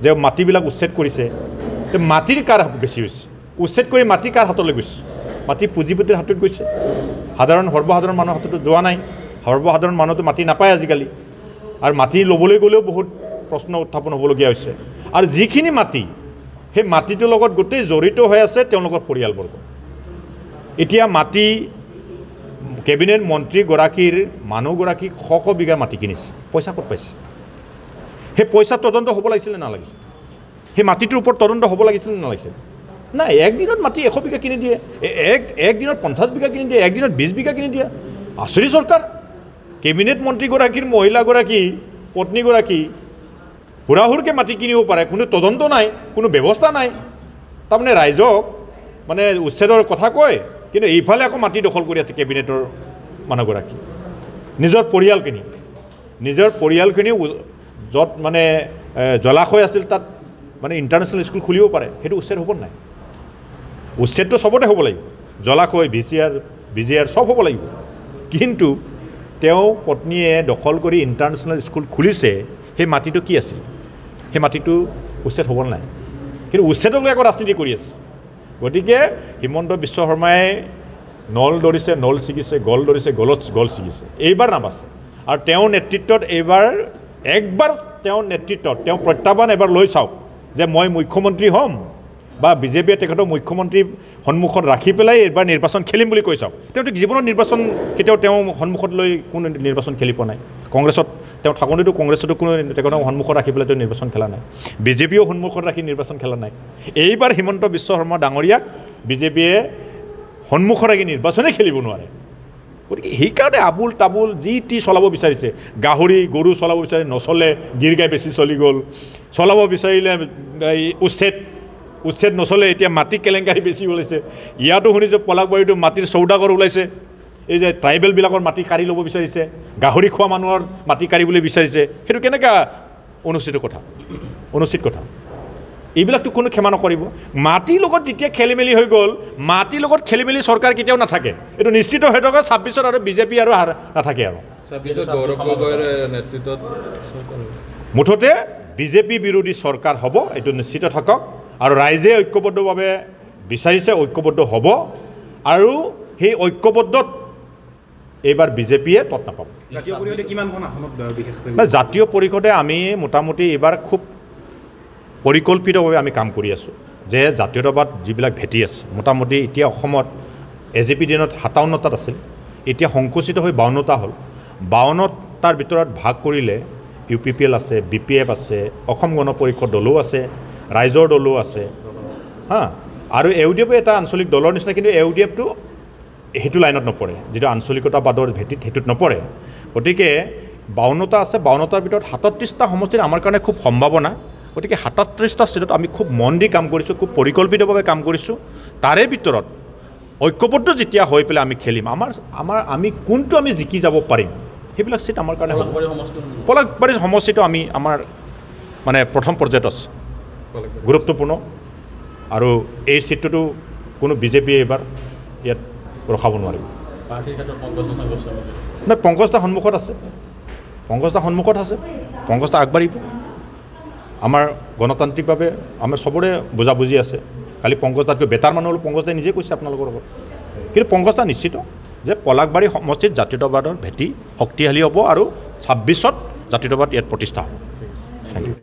যে মাটিবিলাক উচ্ছেদ কৰিছে মাটিৰ কাৰ বেছি হৈছে উচ্ছেদ কৰি মাটি কাৰ হাতলৈ গৈছে মাটি পুঁজিপতিৰ হাতত গৈছে সৰ্বসাধাৰণ মানুহৰ হাততো যোৱা নাই সৰ্বসাধাৰণ মানুহতো মাটি নাপায় আজিকালি আৰু মাটি ল'বলৈ গ'লেও বহুত প্ৰশ্ন উত্থাপন হ'বলগীয়া হৈছে আৰু যিখিনি মাটি সেই মাটিটোৰ লগত গোটেই জড়িত হৈ আছে তেওঁলোকৰ পৰিয়ালবৰ্গ এতিয়া মাটি কেবিনেট মন্ত্ৰীগৰাকীৰ মানুহগৰাকী শ বিঘা মাটি কিনিছে পইচা ক'ত পাইছে সেই পইচা তদন্ত হ'ব লাগিছিলে নালাগিছিল সেই মাটিটোৰ ওপৰত তদন্ত হ'ব লাগিছিল নালাগিছিল নাই একদিনত মাটি 100 বিঘা কিনি দিয়ে একদিনত 50 বিঘা কিনি দিয়ে একদিনত 20 বিঘা কিনি দিয়ে আচৰিত চৰকাৰ কেবিনেট মন্ত্ৰীগৰাকীৰ মহিলাগৰাকী পত্নীগৰাকী হুৰাহুৰকৈ মাটি কিনিব পাৰে কোনো তদন্ত নাই কোনো ব্যৱস্থা নাই তাৰমানে ৰাইজক মানে উচ্ছেদৰ কথা কয় কিন্তু এইফালে আকৌ মাটি দখল কৰি আছে কেবিনেটৰ মানুহগৰাকী নিজৰ পৰিয়ালখিনি য'ত মানে জলাশয় আছিল তাত মানে ইণ্টাৰনেশ্যনেল স্কুল খুলিব পাৰে সেইটো উচ্ছেদ হ'ব নাই উচ্ছেদটো চবতে হ'ব লাগিব জলাশয় VCR চব হ'ব লাগিব কিন্তু তেওঁ পত্নীয়ে দখল কৰি ইণ্টাৰনেশ্যনেল স্কুল খুলিছে সেই মাটিটো কি আছিল সেই মাটিটো উচ্ছেদ হ'ব নাই কিন্তু উচ্ছেদক লৈ আকৌ ৰাজনীতি কৰি আছে গতিকে হিমন্ত বিশ্ব শৰ্মাই নল ধৰিছে নল ছিগিছে গল ধৰিছে গল ছিগিছে এইবাৰ নাবাছে আৰু তেওঁৰ নেতৃত্বত একবাৰ তেওঁৰ নেতৃত্বত তেওঁ প্ৰত্যাহ্বান এবাৰ লৈ চাওক যে মই মুখ্যমন্ত্ৰী হ'ম বা বিজেপিয়ে তেখেতক মুখ্যমন্ত্ৰীৰ সন্মুখত ৰাখি পেলাই এইবাৰ নিৰ্বাচন খেলিম বুলি কৈ চাওক তেওঁতো জীৱনত নিৰ্বাচন কেতিয়াও তেওঁ সন্মুখত লৈ কোনো নিৰ্বাচন খেলি পোৱা নাই কংগ্ৰেছত তেওঁ থাকোঁতেতো কংগ্ৰেছতো কোনো তেখেতক সন্মুখত ৰাখি পেলাই তেওঁ নিৰ্বাচন খেলা নাই বিজেপিয়েও সন্মুখত ৰাখি নিৰ্বাচন খেলা নাই এইবাৰ হিমন্ত বিশ্ব শৰ্মা ডাঙৰীয়াক বিজেপিয়ে সন্মুখত ৰাখি নিৰ্বাচনেই খেলিব নোৱাৰে গতিকে সেইকাৰণে আবুল তাবুল যি টি চলাব বিচাৰিছে গাহৰি গৰু চলাব বিচাৰি নচলে গিৰ গাই বেছি চলি গ'ল চলাব বিচাৰিলে এই উচ্ছেদ নচলে এতিয়া মাটি কেলেংকাৰী বেছি ওলাইছে ইয়াতো শুনিছোঁ পলাকবাৰীটো মাটিৰ চৌদাগৰ ওলাইছে এই যে ট্ৰাইবেলবিলাকৰ মাটি কাঢ়ি ল'ব বিচাৰিছে গাহৰি খোৱা মানুহৰ মাটি কাঢ়িবলৈ বিচাৰিছে সেইটো কেনেকুৱা অনুচিত কথা এইবিলাকতো কোনো ক্ষমা নকৰিব মাটিৰ লগত যেতিয়া খেলি মেলি হৈ গ'ল মাটিৰ লগত খেলি মেলি চৰকাৰ কেতিয়াও নাথাকে এইটো নিশ্চিত হৈ থকা 26ত আৰু বিজেপি আৰু নাথাকে আৰু মুঠতে বিজেপি বিৰোধী চৰকাৰ হ'ব এইটো নিশ্চিত থাকক আৰু ৰাইজে ঐক্যবদ্ধভাৱে বিচাৰিছে ঐক্যবদ্ধ হ'ব আৰু সেই ঐক্যবদ্ধত এইবাৰ বিজেপিয়ে তৎ নাপাব জাতীয় পৰিষদে আমি মোটামুটি এইবাৰ খুব পৰিকল্পিতভাৱে আমি কাম কৰি আছোঁ যে জাতীয়তাবাদ যিবিলাক ভেটি আছে মোটামুটি এতিয়া অসমত AJP দিনত 57টাত আছিল এতিয়া সংকুচিত হৈ 52টা হ'ল 52টাৰ ভিতৰত ভাগ কৰিলে UPPL আছে BPF আছে অসম গণ পৰিষদ দলো আছে ৰাইজৰ দলো আছে আৰু UDF এটা আঞ্চলিক দলৰ নিচিনা কিন্তু UDFটো সেইটো লাইনত নপৰে যেটো আঞ্চলিকতাবাদৰ ভেটিত হেতুত নপৰে গতিকে 52টা আছে 52টাৰ ভিতৰত 37টা সমষ্টিৰ আমাৰ কাৰণে খুব সম্ভাৱনা গতিকে 37টা ষ্টেটত আমি খুব মন দি কাম কৰিছোঁ খুব পৰিকল্পিতভাৱে কাম কৰিছোঁ তাৰে ভিতৰত ঐক্যবদ্ধ যেতিয়া হৈ পেলাই আমি খেলিম আমি কোনটো আমি জিকি যাব পাৰিম সেইবিলাক চিট আমাৰ কাৰণে পলাকবাৰী সমষ্টিটো আমাৰ মানে প্ৰথম পৰ্যায়ত আছে গুৰুত্বপূৰ্ণ আৰু এই চিটটোতো কোনো বিজেপিয়ে এইবাৰ ইয়াত ৰখাব নোৱাৰিব নাই পংকজদা সন্মুখত আছে পংকজদা আগবাঢ়িব আমাৰ গণতান্ত্ৰিকভাৱে আমাৰ চবৰে বুজাবুজি আছে খালি পংকজদাতকৈ বেটাৰ মানুহ হ'ল পংকজদাই নিজে কৈছে আপোনালোকৰ লগত কিন্তু পংকজদা নিশ্চিত যে পলাশবাৰী সমষ্টিত জাতীয়তাবাদৰ ভেটি শক্তিশালী হ'ব আৰু 26ত জাতীয়তাবাদ ইয়াত প্ৰতিষ্ঠা হ'ব। Thank U.